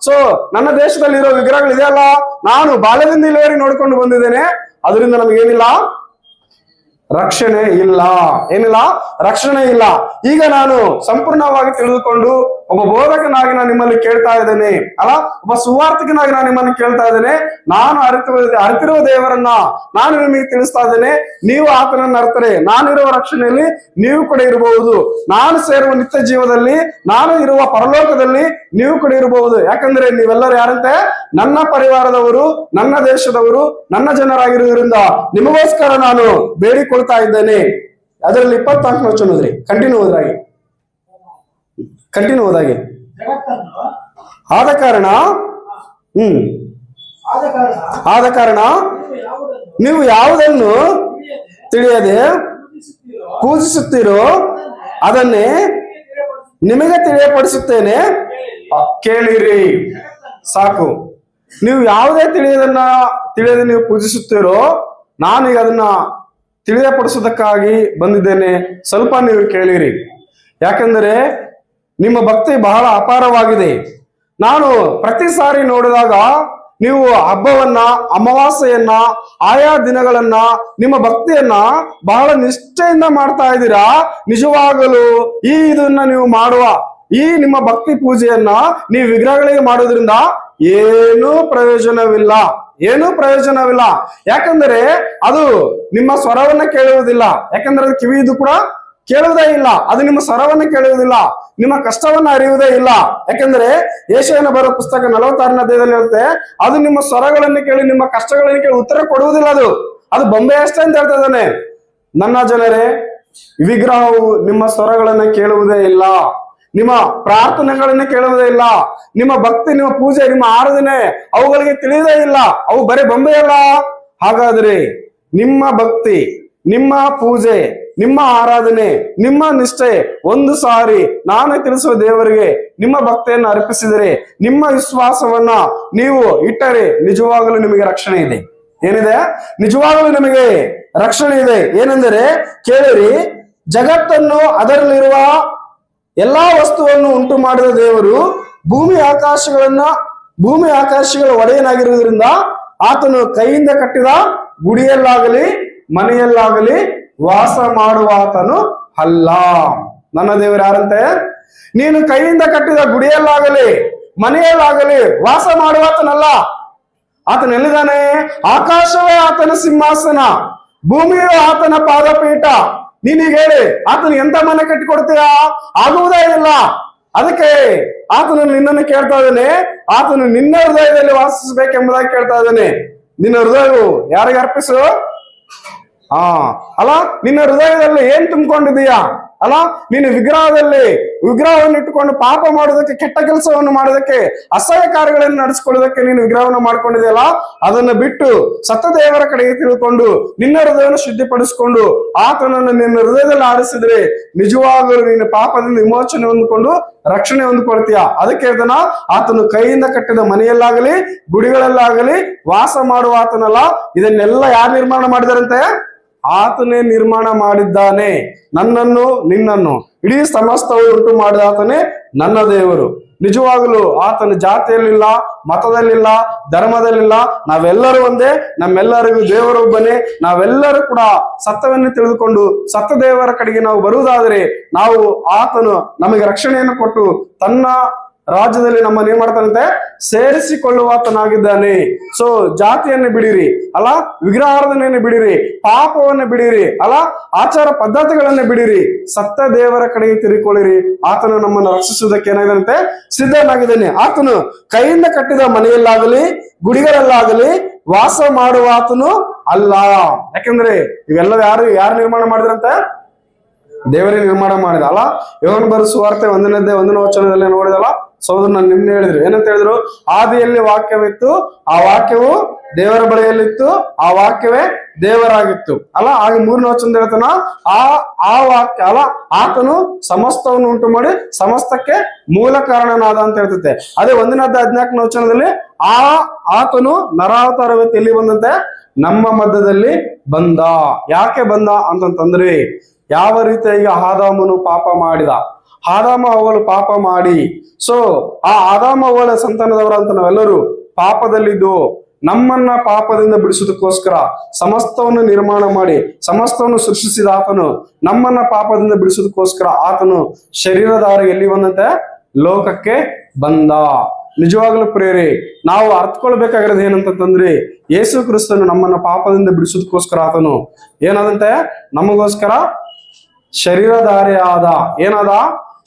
ಸೊ ನನ್ನ ದೇಶದಲ್ಲಿ ಇರೋ ವಿಗ್ರಹಗಳು ಇದೆಯಲ್ಲ, ನಾನು ಬಾಲ್ಯದಿಂದ ಇಲ್ಲಿವರೆಗೆ ನೋಡ್ಕೊಂಡು ಬಂದಿದ್ದೇನೆ. ಅದರಿಂದ ನಮಗೇನಿಲ್ಲ, ರಕ್ಷಣೆ ಇಲ್ಲ. ಏನಿಲ್ಲ? ರಕ್ಷಣೆ ಇಲ್ಲ. ಈಗ ನಾನು ಸಂಪೂರ್ಣವಾಗಿ ತಿಳಿದುಕೊಂಡು ಒಬ್ಬ ಬೋಧಕನಾಗಿ ನಾನು ನಿಮ್ಮಲ್ಲಿ ಕೇಳ್ತಾ ಇದ್ದೇನೆ, ಅಲ್ಲ, ಒಬ್ಬ ಸುವಾರ್ತಿಕನಾಗಿ ನಾನು ನಿಮ್ಮನ್ನು ಕೇಳ್ತಾ ಇದ್ದೇನೆ. ನಾನು ಅರಿತಿರುವ ದೇವರನ್ನ ನಾನು ನಿಮಗೆ ತಿಳಿಸ್ತಾ ಇದ್ದೇನೆ. ನೀವು ಆತನನ್ನು ಅರ್ಥರೆ ನಾನಿರುವ ರಕ್ಷಣೆಯಲ್ಲಿ ನೀವು ಕೂಡ ಇರಬಹುದು. ನಾನು ಸೇರುವ ನಿತ್ಯ ಜೀವದಲ್ಲಿ, ನಾನು ಇರುವ ಪರಲೋಕದಲ್ಲಿ ನೀವು ಕೂಡ ಇರಬಹುದು. ಯಾಕಂದ್ರೆ ನೀವೆಲ್ಲರೂ ಯಾರಂತೆ? ನನ್ನ ಪರಿವಾರದವರು, ನನ್ನ ದೇಶದವರು, ನನ್ನ ಜನರಾಗಿರುವುದರಿಂದ ನಿಮಗೋಸ್ಕರ ನಾನು ಬೇಡಿಕೊಳ್ತಾ ಇದ್ದೇನೆ. ಅದರಲ್ಲಿ 24ನೇ ವಚನ ಓದ್ರಿ, ಕಂಟಿನ್ಯೂ ಓದಾಗೆ. ಆದ ಕಾರಣ ನೀವು ಯಾವುದನ್ನು ತಿಳಿಯದೆ ಪೂಜಿಸುತ್ತೀರೋ ಅದನ್ನೇ ನಿಮಗೆ ತಿಳಿಯಪಡಿಸುತ್ತೇನೆ, ಕೇಳಿರಿ. ಸಾಕು. ನೀವು ಯಾವುದೇ ತಿಳಿಯದೆ ನೀವು ಪೂಜಿಸುತ್ತೀರೋ ನಾನೀಗ ಅದನ್ನ ತಿಳಿಯಪಡಿಸೋದಕ್ಕಾಗಿ ಬಂದಿದ್ದೇನೆ. ಸ್ವಲ್ಪ ನೀವು ಕೇಳಿರಿ. ಯಾಕಂದರೆ ನಿಮ್ಮ ಭಕ್ತಿ ಬಹಳ ಅಪಾರವಾಗಿದೆ. ನಾನು ಪ್ರತಿ ಸಾರಿ ನೋಡಿದಾಗ ನೀವು ಹಬ್ಬವನ್ನ, ಅಮಾವಾಸ್ಯೆಯನ್ನ, ಆಯಾ ದಿನಗಳನ್ನ, ನಿಮ್ಮ ಭಕ್ತಿಯನ್ನ ಬಹಳ ನಿಷ್ಠೆಯಿಂದ ಮಾಡ್ತಾ ಇದ್ದೀರಾ. ನಿಜವಾಗಲೂ ಇದನ್ನ ನೀವು ಮಾಡುವ ಈ ನಿಮ್ಮ ಭಕ್ತಿ ಪೂಜೆಯನ್ನ ನೀವು ವಿಗ್ರಹಗಳಿಗೆ ಮಾಡೋದ್ರಿಂದ ಏನೂ ಪ್ರಯೋಜನವಿಲ್ಲ. ಯಾಕಂದ್ರೆ ಅದು ನಿಮ್ಮ ಸ್ವರವನ್ನ ಕೇಳುವುದಿಲ್ಲ. ಯಾಕಂದ್ರೆ ಅದು ಕಿವಿದು ಕೂಡ ಕೇಳುವುದೇ ಇಲ್ಲ. ಅದು ನಿಮ್ಮ ಸ್ವರವನ್ನ ಕೇಳುವುದಿಲ್ಲ, ನಿಮ್ಮ ಕಷ್ಟವನ್ನ ಅರಿಯುವುದೇ ಇಲ್ಲ. ಯಾಕಂದ್ರೆ ಯೆಶಾಯನ ಬರೋ ಪುಸ್ತಕ 46ನೇ ಅಧ್ಯಾಯದಲ್ಲಿ ಇರುತ್ತೆ, ಅದು ನಿಮ್ಮ ಸ್ವರಗಳನ್ನು ಕೇಳಿ, ನಿಮ್ಮ ಕಷ್ಟಗಳನ್ನು ಕೇಳಿ ಉತ್ತರ ಕೊಡುವುದಿಲ್ಲ. ಅದು ಬೊಂಬೆ ಅಷ್ಟೇ ಅಂತ ಹೇಳ್ತಾ ಇದ್ದಾನೆ. ನನ್ನ ಜನರೇ, ವಿಗ್ರಹವು ನಿಮ್ಮ ಸ್ವರಗಳನ್ನ ಕೇಳುವುದೇ ಇಲ್ಲ, ನಿಮ್ಮ ಪ್ರಾರ್ಥನೆಗಳನ್ನ ಕೇಳುವುದೇ ಇಲ್ಲ, ನಿಮ್ಮ ಭಕ್ತಿ, ನಿಮ್ಮ ಪೂಜೆ, ನಿಮ್ಮ ಆರಾಧನೆ ಅವುಗಳಿಗೆ ತಿಳಿಯುವುದೇ ಇಲ್ಲ. ಅವು ಬರೀ ಬೊಂಬೆ ಅಲ್ಲ. ಹಾಗಾದ್ರೆ ನಿಮ್ಮ ಭಕ್ತಿ, ನಿಮ್ಮ ಪೂಜೆ, ನಿಮ್ಮ ಆರಾಧನೆ, ನಿಮ್ಮ ನಿಷ್ಠೆ ಒಂದು ಸಾರಿ ನಾನು ತಿಳಿಸುವ ದೇವರಿಗೆ ನಿಮ್ಮ ಭಕ್ತಿಯನ್ನು ಅರ್ಪಿಸಿದರೆ, ನಿಮ್ಮ ವಿಶ್ವಾಸವನ್ನ ನೀವು ಇಟ್ಟರೆ ನಿಜವಾಗಲೂ ನಿಮಗೆ ರಕ್ಷಣೆ ಇದೆ. ಏನಿದೆ? ನಿಜವಾಗಲೂ ನಿಮಗೆ ರಕ್ಷಣೆ ಇದೆ. ಏನೆಂದರೆ ಕೇಳಿರಿ, ಜಗತ್ತನ್ನು ಅದರಲ್ಲಿರುವ ಎಲ್ಲಾ ವಸ್ತುವನ್ನು ಉಂಟು ಮಾಡಿದ ದೇವರು ಭೂಮಿ ಆಕಾಶಗಳ ಒಡೆಯನಾಗಿರುವುದರಿಂದ ಆತನು ಕೈಯಿಂದ ಕಟ್ಟಿದ ಗುಡಿಯಲ್ಲಾಗಲಿ ಮನೆಯಲ್ಲಾಗಲಿ ವಾಸ ಮಾಡುವ ಆತನು ಅಲ್ಲ. ನನ್ನ ದೇವರು ಯಾರಂತೆ? ನೀನು ಕೈಯಿಂದ ಕಟ್ಟಿದ ಗುಡಿಯಲ್ಲಾಗಲಿ ಮನೆಯಲ್ಲಾಗಲಿ ವಾಸ ಮಾಡುವ ಆತನಲ್ಲ. ಆತನ ಎಲ್ಲಿದ್ದಾನೆ? ಆಕಾಶವೇ ಆತನ ಸಿಂಹಾಸನ, ಭೂಮಿಯು ಆತನ ಪಾದಪೀಠ. ನೀನೀಗ ಹೇಳಿ, ಆತನು ಎಂತ ಮನೆ ಕಟ್ಟಿಕೊಡ್ತೀಯಾ? ಆಗುವುದೇ ಇಲ್ಲ. ಅದಕ್ಕೆ ಆತನು ನಿನ್ನನ್ನು ಕೇಳ್ತಾ ಇದ್ದಾನೆ, ಆತನು ನಿನ್ನ ಹೃದಯದಲ್ಲಿ ವಾಸಿಸಬೇಕೆಂಬುದಾಗಿ ಕೇಳ್ತಾ ಇದ್ದಾನೆ. ನಿನ್ನ ಹೃದಯವು ಯಾರಿಗೆ ಅರ್ಪಿಸು? ಅಲ್ಲ, ನಿನ್ನ ಹೃದಯದಲ್ಲಿ ಏನ್ ತುಂಬಿಕೊಂಡಿದೀಯಾ? ಅಲ್ಲ, ನೀನು ವಿಗ್ರಹವನ್ನು ಇಟ್ಟುಕೊಂಡು ಪಾಪ ಮಾಡೋದಕ್ಕೆ, ಕೆಟ್ಟ ಕೆಲಸವನ್ನು ಮಾಡೋದಕ್ಕೆ, ಅಸಹ್ಯ ಕಾರ್ಯಗಳನ್ನು ನಡೆಸಿಕೊಳ್ಳೋದಕ್ಕೆ ನೀನು ವಿಗ್ರಹವನ್ನು ಮಾಡ್ಕೊಂಡಿದೆಯಲ್ಲ, ಅದನ್ನು ಬಿಟ್ಟು ಸತ್ತ ದೇವರ ಕಡೆಗೆ ತಿಳ್ಕೊಂಡು ನಿನ್ನ ಹೃದಯವನ್ನು ಶುದ್ಧಿಪಡಿಸಿಕೊಂಡು ಆತನನ್ನು ನಿನ್ನ ಹೃದಯದಲ್ಲಿ ಆರಿಸಿದ್ರೆ ನಿಜವಾಗಲೂ ನೀನು ಪಾಪದಿಂದ ವಿಮೋಚನೆ ಹೊಂದಿಕೊಂಡು ರಕ್ಷಣೆ ಹೊಂದ್ಕೊಳ್ತೀಯ. ಅದಕ್ಕೆ ಹೇಳ್ತಾನ, ಆತನು ಕೈಯಿಂದ ಕಟ್ಟಿದ ಮನೆಯಲ್ಲಾಗಲಿ ಗುಡಿಗಳಲ್ಲಾಗಲಿ ವಾಸ ಮಾಡುವ ಆತನಲ್ಲ. ಇದನ್ನೆಲ್ಲ ಯಾರು ನಿರ್ಮಾಣ ಮಾಡಿದಾರಂತೆ? ಆತನೇ ನಿರ್ಮಾಣ ಮಾಡಿದ್ದಾನೆ. ನನ್ನನ್ನು ನಿನ್ನನ್ನು ಇಡೀ ಸಮಸ್ತವು ಉಂಟು ಮಾಡಿದ ಆತನೇ ನನ್ನ ದೇವರು. ನಿಜವಾಗಲೂ ಆತನ ಜಾತಿಯಲ್ಲಿಲ್ಲ, ಮತದಲ್ಲಿಲ್ಲ, ಧರ್ಮದಲ್ಲಿಲ್ಲ. ನಾವೆಲ್ಲರೂ ಒಂದೇ, ನಮ್ಮೆಲ್ಲರಿಗೂ ದೇವರೊಬ್ಬನೇ. ನಾವೆಲ್ಲರೂ ಕೂಡ ಸತ್ಯವನ್ನು ತಿಳಿದುಕೊಂಡು ಸತ್ಯ ದೇವರ ಕಡೆಗೆ ನಾವು ಬರುವುದಾದರೆ ನಾವು ಆತನು ನಮಗೆ ರಕ್ಷಣೆಯನ್ನು ಕೊಟ್ಟು ತನ್ನ ರಾಜ್ಯದಲ್ಲಿ ನಮ್ಮನ್ನು ಏನ್ ಮಾಡ್ತಾನಂತೆ? ಸೇರಿಸಿಕೊಳ್ಳುವಾತನಾಗಿದ್ದಾನೆ. ಸೊ ಜಾತಿಯನ್ನು ಬಿಡಿರಿ, ಅಲ್ಲ, ವಿಗ್ರಹಾರಾಧನೆಯನ್ನು ಬಿಡಿರಿ, ಪಾಪವನ್ನು ಬಿಡಿರಿ, ಅಲ್ಲ, ಆಚಾರ ಪದ್ಧತಿಗಳನ್ನು ಬಿಡಿರಿ, ಸತ್ಯ ದೇವರ ಕಡೆಗೆ ತಿರುಗಿಕೊಳ್ಳಿರಿ. ಆತನು ನಮ್ಮನ್ನು ರಕ್ಷಿಸುವುದಕ್ಕೆ ಏನಾಗಿದಂತೆ? ಸಿದ್ಧನಾಗಿದ್ದಾನೆ. ಆತನು ಕೈಯಿಂದ ಕಟ್ಟಿದ ಮನೆಯಲ್ಲಾಗಲಿ ಗುಡಿಗಳಲ್ಲಾಗಲಿ ವಾಸ ಮಾಡುವ ಆತನು ಅಲ್ಲ. ಯಾಕಂದ್ರೆ ಇವೆಲ್ಲ ಯಾರು ನಿರ್ಮಾಣ ಮಾಡಿದ್ರಂತೆ? ದೇವರೇ ನಿರ್ಮಾಣ ಮಾಡಿದ. ಅಲ್ಲ, ಯೋಹಾನ ಬರೆದ ಸುವಾರ್ತೆ 1ನೇ ವಚನದಲ್ಲಿ ನೋಡಿದಲ್ಲ, ಸಹೋದರ ನಾನು ನಿನ್ನೆ ಹೇಳಿದ್ರು. ಏನಂತ ಹೇಳಿದ್ರು? ಆದಿಯಲ್ಲಿ ವಾಕ್ಯವಿತ್ತು, ಆ ವಾಕ್ಯವು ದೇವರ ಬಳಿಯಲ್ಲಿತ್ತು, ಆ ವಾಕ್ಯವೇ ದೇವರಾಗಿತ್ತು. ಅಲ್ಲ, ಹಾಗೆ 3ನೇ ವಚನದಲ್ಲಿ ಹೇಳ್ತಾನ, ಆ ವಾಕ್ಯ ಅಲ್ಲ, ಆತನು ಸಮಸ್ತವನ್ನು ಉಂಟು ಮಾಡಿ ಸಮಸ್ತಕ್ಕೆ ಮೂಲ ಕಾರಣನಾದ ಅಂತ ಹೇಳ್ತೈತೆ. ಅದೇ 1:14 ವಚನದಲ್ಲಿ ಆತನು ನರಾವತಾರವತ್ತು ಎಲ್ಲಿ ಬಂದಂತೆ? ನಮ್ಮ ಮಧ್ಯದಲ್ಲಿ ಬಂದ. ಯಾಕೆ ಬಂದ ಅಂತಂತಂದ್ರೆ, ಯಾವ ರೀತಿಯಾಗಿ ಆದಾಮನು ಪಾಪ ಮಾಡಿದ, ಆದಾಮ ಅವಳು ಪಾಪ ಮಾಡಿ, ಸೊ ಆ ಆದಾಮ ಅವಳ ಸಂತಾನದವರಂತ ನಾವೆಲ್ಲರೂ ಪಾಪದಲ್ಲಿದ್ದು ನಮ್ಮನ್ನ ಪಾಪದಿಂದ ಬಿಡಿಸೋದಕ್ಕೋಸ್ಕರ ಸಮಸ್ತವನ್ನು ನಿರ್ಮಾಣ ಮಾಡಿ ಸಮಸ್ತವನ್ನು ಸೃಷ್ಟಿಸಿದ ಆತನು ನಮ್ಮನ್ನ ಪಾಪದಿಂದ ಬಿಡಿಸೋದಕ್ಕೋಸ್ಕರ ಆತನು ಶರೀರಧಾರಿ ಎಲ್ಲಿ ಬಂದಂತೆ? ಲೋಕಕ್ಕೆ ಬಂದ. ನಿಜವಾಗ್ಲೂ ಪ್ರೇರಿ, ನಾವು ಅರ್ಥಕೊಳ್ಬೇಕಾಗಿರೋದು ಏನಂತಂದ್ರೆ, ಯೇಸು ಕ್ರಿಸ್ತನು ನಮ್ಮನ್ನ ಪಾಪದಿಂದ ಬಿಡಿಸೋದಕ್ಕೋಸ್ಕರ ಆತನು ಏನಾದಂತೆ? ನಮಗೋಸ್ಕರ ಶರೀರಧಾರಿಯಾದ.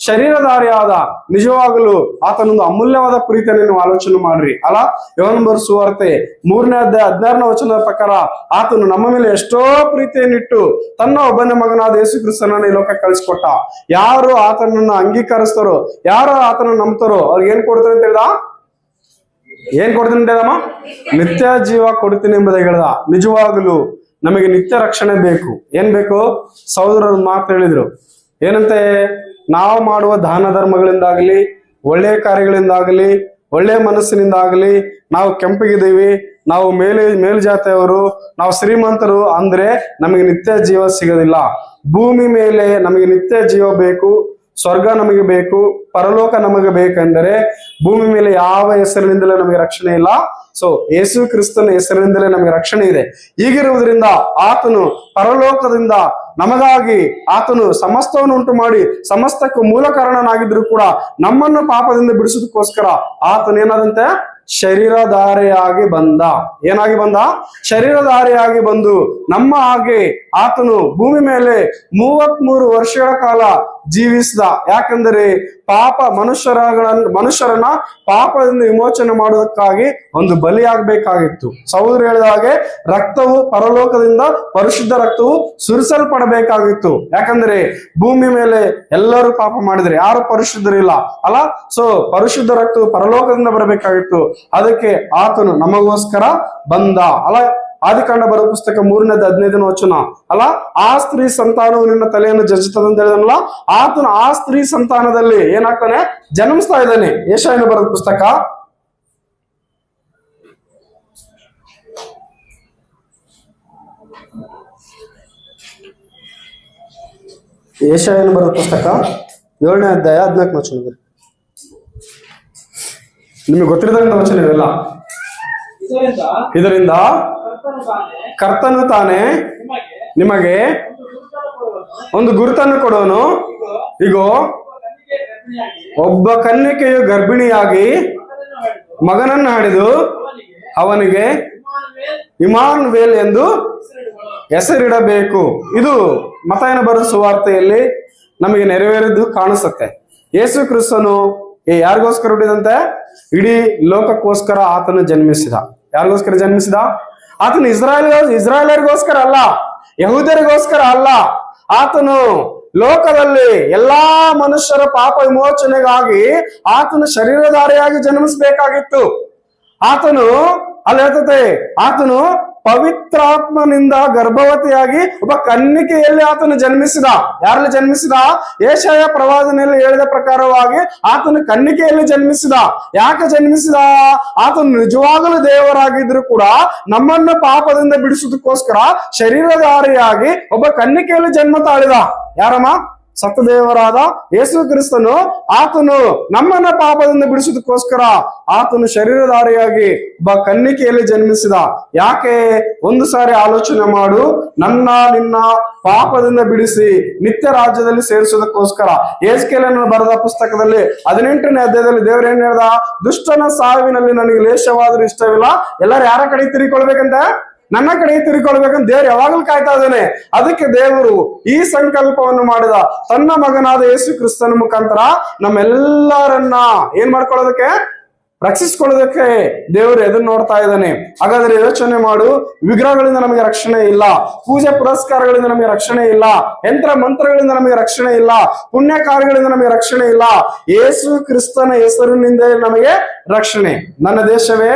ಶರೀರಧಾರಿಯಾದ. ನಿಜವಾಗಲೂ ಆತನೊಂದು ಅಮೂಲ್ಯವಾದ ಪ್ರೀತಿಯನ್ನು ನೀವು ಆಲೋಚನೆ ಮಾಡ್ರಿ. ಅಲ್ಲ, ಯೋಹಾನ ಬರೆದ ಸುವಾರ್ತೆ 3ನೇ ಅಧ್ಯಾಯ 16ನೇ ವಚನದ ಪ್ರಕಾರ ಆತನು ನಮ್ಮ ಮೇಲೆ ಎಷ್ಟೋ ಪ್ರೀತಿಯನ್ನಿಟ್ಟು ತನ್ನ ಒಬ್ಬನೇ ಮಗನಾದ ಯೇಸು ಕ್ರಿಸ್ತನನ್ನು ಈ ಲೋಕಕ್ಕೆ ಕಳಿಸ್ಕೊಟ್ಟ. ಯಾರು ಆತನನ್ನು ಅಂಗೀಕರಿಸ್ತಾರೋ, ಯಾರು ಆತನನ್ನು ನಂಬ್ತಾರೋ ಅವ್ರಿಗೆ ಏನ್ ಕೊಡ್ತಾನೆ ಅಂತ ಹೇಳ್ದ? ಏನ್ ಕೊಡ್ತೀನಿ ಅಂತ ಹೇಳಮ್ಮ? ನಿತ್ಯ ಜೀವ ಕೊಡ್ತೀನಿ ಎಂಬುದಾಗಿ ಹೇಳ್ದ. ನಿಜವಾಗಲೂ ನಮಗೆ ನಿತ್ಯ ರಕ್ಷಣೆ ಬೇಕು. ಏನ್ ಬೇಕು? ಸಹೋದರರು ಮಾತು ಹೇಳಿದ್ರು. ಏನಂತೆ? ನಾವು ಮಾಡುವ ದಾನ ಧರ್ಮಗಳಿಂದಾಗಲಿ, ಒಳ್ಳೆಯ ಕಾರ್ಯಗಳಿಂದಾಗಲಿ, ಒಳ್ಳೆಯ ಮನಸ್ಸಿನಿಂದಾಗಲಿ ನಾವು ಕೆಂಪಗಿದ್ದೀವಿ, ನಾವು ಮೇಲ್ಜಾತಿಯವರು, ನಾವು ಶ್ರೀಮಂತರು ಅಂದ್ರೆ ನಮಗೆ ನಿತ್ಯ ಜೀವ ಸಿಗೋದಿಲ್ಲ. ಭೂಮಿ ಮೇಲೆ ನಮಗೆ ನಿತ್ಯ ಜೀವ ಬೇಕು, ಸ್ವರ್ಗ ನಮಗೆ ಬೇಕು, ಪರಲೋಕ ನಮಗೆ ಬೇಕೆಂದರೆ ಭೂಮಿ ಮೇಲೆ ಯಾವ ಹೆಸರಿನಿಂದಲೇ ನಮಗೆ ರಕ್ಷಣೆ ಇಲ್ಲ. ಸೊ ಯೇಸು ಕ್ರಿಸ್ತನ ಹೆಸರಿನಿಂದಲೇ ನಮಗೆ ರಕ್ಷಣೆ ಇದೆ. ಹೀಗಿರುವುದರಿಂದ ಆತನು ಪರಲೋಕದಿಂದ ನಮಗಾಗಿ ಆತನು ಸಮಸ್ತವನ್ನು ಉಂಟು ಮಾಡಿ ಸಮಸ್ತಕ್ಕೂ ಮೂಲ ಕಾರಣನಾಗಿದ್ರು ಕೂಡ ನಮ್ಮನ್ನು ಪಾಪದಿಂದ ಬಿಡಿಸೋದಕ್ಕೋಸ್ಕರ ಆತನು ಏನಾದಂತೆ? ಶರೀರಧಾರಿಯಾಗಿ ಬಂದ. ಏನಾಗಿ ಬಂದ? ಶರೀರಧಾರಿಯಾಗಿ ಬಂದು ನಮ್ಮ ಹಾಗೆ ಆತನು ಭೂಮಿ ಮೇಲೆ 33 ವರ್ಷಗಳ ಕಾಲ ಜೀವಿಸಿದ. ಯಾಕಂದರೆ ಮನುಷ್ಯರನ್ನ ಪಾಪದಿಂದ ವಿಮೋಚನೆ ಮಾಡುವುದಕ್ಕಾಗಿ ಒಂದು ಬಲಿಯಾಗಬೇಕಾಗಿತ್ತು. ಸಹೋದರ ಹೇಳಿದ ಹಾಗೆ ರಕ್ತವು ಪರಲೋಕದಿಂದ ಪರಿಶುದ್ಧ ರಕ್ತವು ಸುರಿಸಲ್ಪಡಬೇಕಾಗಿತ್ತು. ಯಾಕಂದ್ರೆ ಭೂಮಿ ಮೇಲೆ ಎಲ್ಲರೂ ಪಾಪ ಮಾಡಿದ್ರೆ ಯಾರು ಪರಿಶುದ್ಧರಿಲ್ಲ ಅಲ್ಲ. ಸೊ ಪರಿಶುದ್ಧ ರಕ್ತವು ಪರಲೋಕದಿಂದ ಬರಬೇಕಾಗಿತ್ತು. ಅದಕ್ಕೆ ಆತನು ನಮಗೋಸ್ಕರ ಬಂದ ಅಲ್ಲ. ಆದಿಕಾಂಡ ಬರೋ ಪುಸ್ತಕ 3:15 ವಚನ ಅಲ್ಲ. ಆ ಸ್ತ್ರೀ ಸಂತಾನವು ನಿನ್ನ ತಲೆಯನ್ನು ಜಜ್ಜುತ್ತದೆ ಹೇಳಿದನಲ್ಲ, ಆತನು ಆ ಸ್ತ್ರೀ ಸಂತಾನದಲ್ಲಿ ಏನಾಗ್ತಾನೆ, ಜನ್ಮಿಸ್ತಾ ಇದ್ದಾನೆ. ಯೆಶಾಯನ ಬರೆದ ಪುಸ್ತಕ ಯೆಶಾಯನ ಬರೆದ ಪುಸ್ತಕ 7ನೇ ಅಧ್ಯಾಯ 14ನೇ ವಚನ. ನಿಮಗೆ ಗೊತ್ತಿರದಂತ ವಚನ ಇವೆಲ್ಲ. ಇದರಿಂದ ಕರ್ತನು ತಾನೇ ನಿಮಗೆ ಒಂದು ಗುರುತನ್ನು ಕೊಡುವನು. ಈಗ ಒಬ್ಬ ಕನ್ಯಕೆಯು ಗರ್ಭಿಣಿಯಾಗಿ ಮಗನನ್ನು ಹಡೆದು ಅವನಿಗೆ ಇಮ್ಮಾನುವೇಲ್ ಎಂದು ಹೆಸರಿಡಬೇಕು. ಇದು ಮತ್ತಾಯನ ಬರೆದ ಸುವಾರ್ತೆಯಲ್ಲಿ ನಮಗೆ ನೆರವೇರಿದ್ದು ಕಾಣಿಸುತ್ತೆ. ಯೇಸು ಕ್ರಿಸ್ತನು ಯಾರಿಗೋಸ್ಕರ ಹುಟ್ಟಿದಂತೆ? ಇಡೀ ಲೋಕಕ್ಕೋಸ್ಕರ ಆತನು ಜನ್ಮಿಸಿದ. ಯಾರಿಗೋಸ್ಕರ ಜನ್ಮಿಸಿದ? ಆತನು ಇಸ್ರಾಯೇಲರಿಗೋಸ್ಕರ ಅಲ್ಲ, ಯಹೂದ್ಯರಿಗೋಸ್ಕರ ಅಲ್ಲ. ಆತನು ಲೋಕದಲ್ಲಿ ಎಲ್ಲಾ ಮನುಷ್ಯರ ಪಾಪ ವಿಮೋಚನೆಗಾಗಿ ಆತನು ಶರೀರಧಾರಿಯಾಗಿ ಜನ್ಮಿಸಬೇಕಾಗಿತ್ತು. ಆತನು ಅಲ್ಲಿ ಹೇಳ್ತದೆ, ಆತನು ಪವಿತ್ರಾತ್ಮನಿಂದ ಗರ್ಭವತಿಯಾಗಿ ಒಬ್ಬ ಕನ್ನಿಕೆಯಲ್ಲಿ ಆತನು ಜನ್ಮಿಸಿದ. ಯಾರಲ್ಲಿ ಜನ್ಮಿಸಿದ? ಯೆಶಾಯ ಪ್ರವಾದನೆಯಲ್ಲಿ ಹೇಳಿದ ಪ್ರಕಾರವಾಗಿ ಆತನು ಕನ್ನಿಕೆಯಲ್ಲಿ ಜನ್ಮಿಸಿದ. ಯಾಕೆ ಜನ್ಮಿಸಿದ? ಆತನು ನಿಜವಾಗಲೂ ದೇವರಾಗಿದ್ರು ಕೂಡ ನಮ್ಮನ್ನು ಪಾಪದಿಂದ ಬಿಡಿಸೋದಕ್ಕೋಸ್ಕರ ಶರೀರಧಾರಿಯಾಗಿ ಒಬ್ಬ ಕನ್ನಿಕೆಯಲ್ಲಿ ಜನ್ಮ ತಾಳಿದ. ಯಾರಮ್ಮ? ಸತ್ತದೇವರಾದ ಯೇಸು ಕ್ರಿಸ್ತನು. ಆತನು ನಮ್ಮನ್ನ ಪಾಪದಿಂದ ಬಿಡಿಸೋದಕ್ಕೋಸ್ಕರ ಆತನು ಶರೀರಧಾರಿಯಾಗಿ ಒಬ್ಬ ಕನ್ನಿಕೆಯಲ್ಲಿ ಜನ್ಮಿಸಿದ. ಯಾಕೆ? ಒಂದು ಸಾರಿ ಆಲೋಚನೆ ಮಾಡು. ನಿನ್ನ ಪಾಪದಿಂದ ಬಿಡಿಸಿ ನಿತ್ಯ ರಾಜ್ಯದಲ್ಲಿ ಸೇರಿಸೋದಕ್ಕೋಸ್ಕರ. ಯೆಹೆಜ್ಕೇಲನ ಬರೆದ ಪುಸ್ತಕದಲ್ಲಿ 18ನೇ ಅಧ್ಯಾಯದಲ್ಲಿ ದೇವರು ಏನ್ ಹೇಳ್ದ? ದುಷ್ಟನ ಸಾವಿನಲ್ಲಿ ನನಗೆ ಲೇಷವಾದ್ರೂ ಇಷ್ಟವಿಲ್ಲ, ಎಲ್ಲರೂ ಯಾರ ಕಡೆ ತಿರುಗಿಕೊಳ್ಬೇಕಂತ? ನನ್ನ ಕಡೆ ತಿರುಗಿಕೊಳ್ಬೇಕಂತ ದೇವರು ಯಾವಾಗಲೂ ಕಾಯ್ತಾ ಇದ್ದಾನೆ. ಅದಕ್ಕೆ ದೇವರು ಈ ಸಂಕಲ್ಪವನ್ನು ಮಾಡಿದ. ತನ್ನ ಮಗನಾದ ಯೇಸು ಕ್ರಿಸ್ತನ ಮುಖಾಂತರ ನಮ್ಮೆಲ್ಲರನ್ನ ಏನ್ ಮಾಡ್ಕೊಳ್ಳೋದಕ್ಕೆ? ರಕ್ಷಿಸ್ಕೊಳ್ಳೋದಕ್ಕೆ ದೇವರು ಎದುರು ನೋಡ್ತಾ ಇದ್ದಾನೆ. ಹಾಗಾದ್ರೆ ಯೋಚನೆ ಮಾಡು. ವಿಗ್ರಹಗಳಿಂದ ನಮಗೆ ರಕ್ಷಣೆ ಇಲ್ಲ, ಪೂಜೆ ಪುರಸ್ಕಾರಗಳಿಂದ ನಮಗೆ ರಕ್ಷಣೆ ಇಲ್ಲ, ಯಂತ್ರ ಮಂತ್ರಗಳಿಂದ ನಮಗೆ ರಕ್ಷಣೆ ಇಲ್ಲ, ಪುಣ್ಯ ಕಾರ್ಯಗಳಿಂದ ನಮಗೆ ರಕ್ಷಣೆ ಇಲ್ಲ. ಯೇಸು ಕ್ರಿಸ್ತನ ಹೆಸರಿನಿಂದ ನಮಗೆ ರಕ್ಷಣೆ. ನನ್ನ ದೇಶವೇ,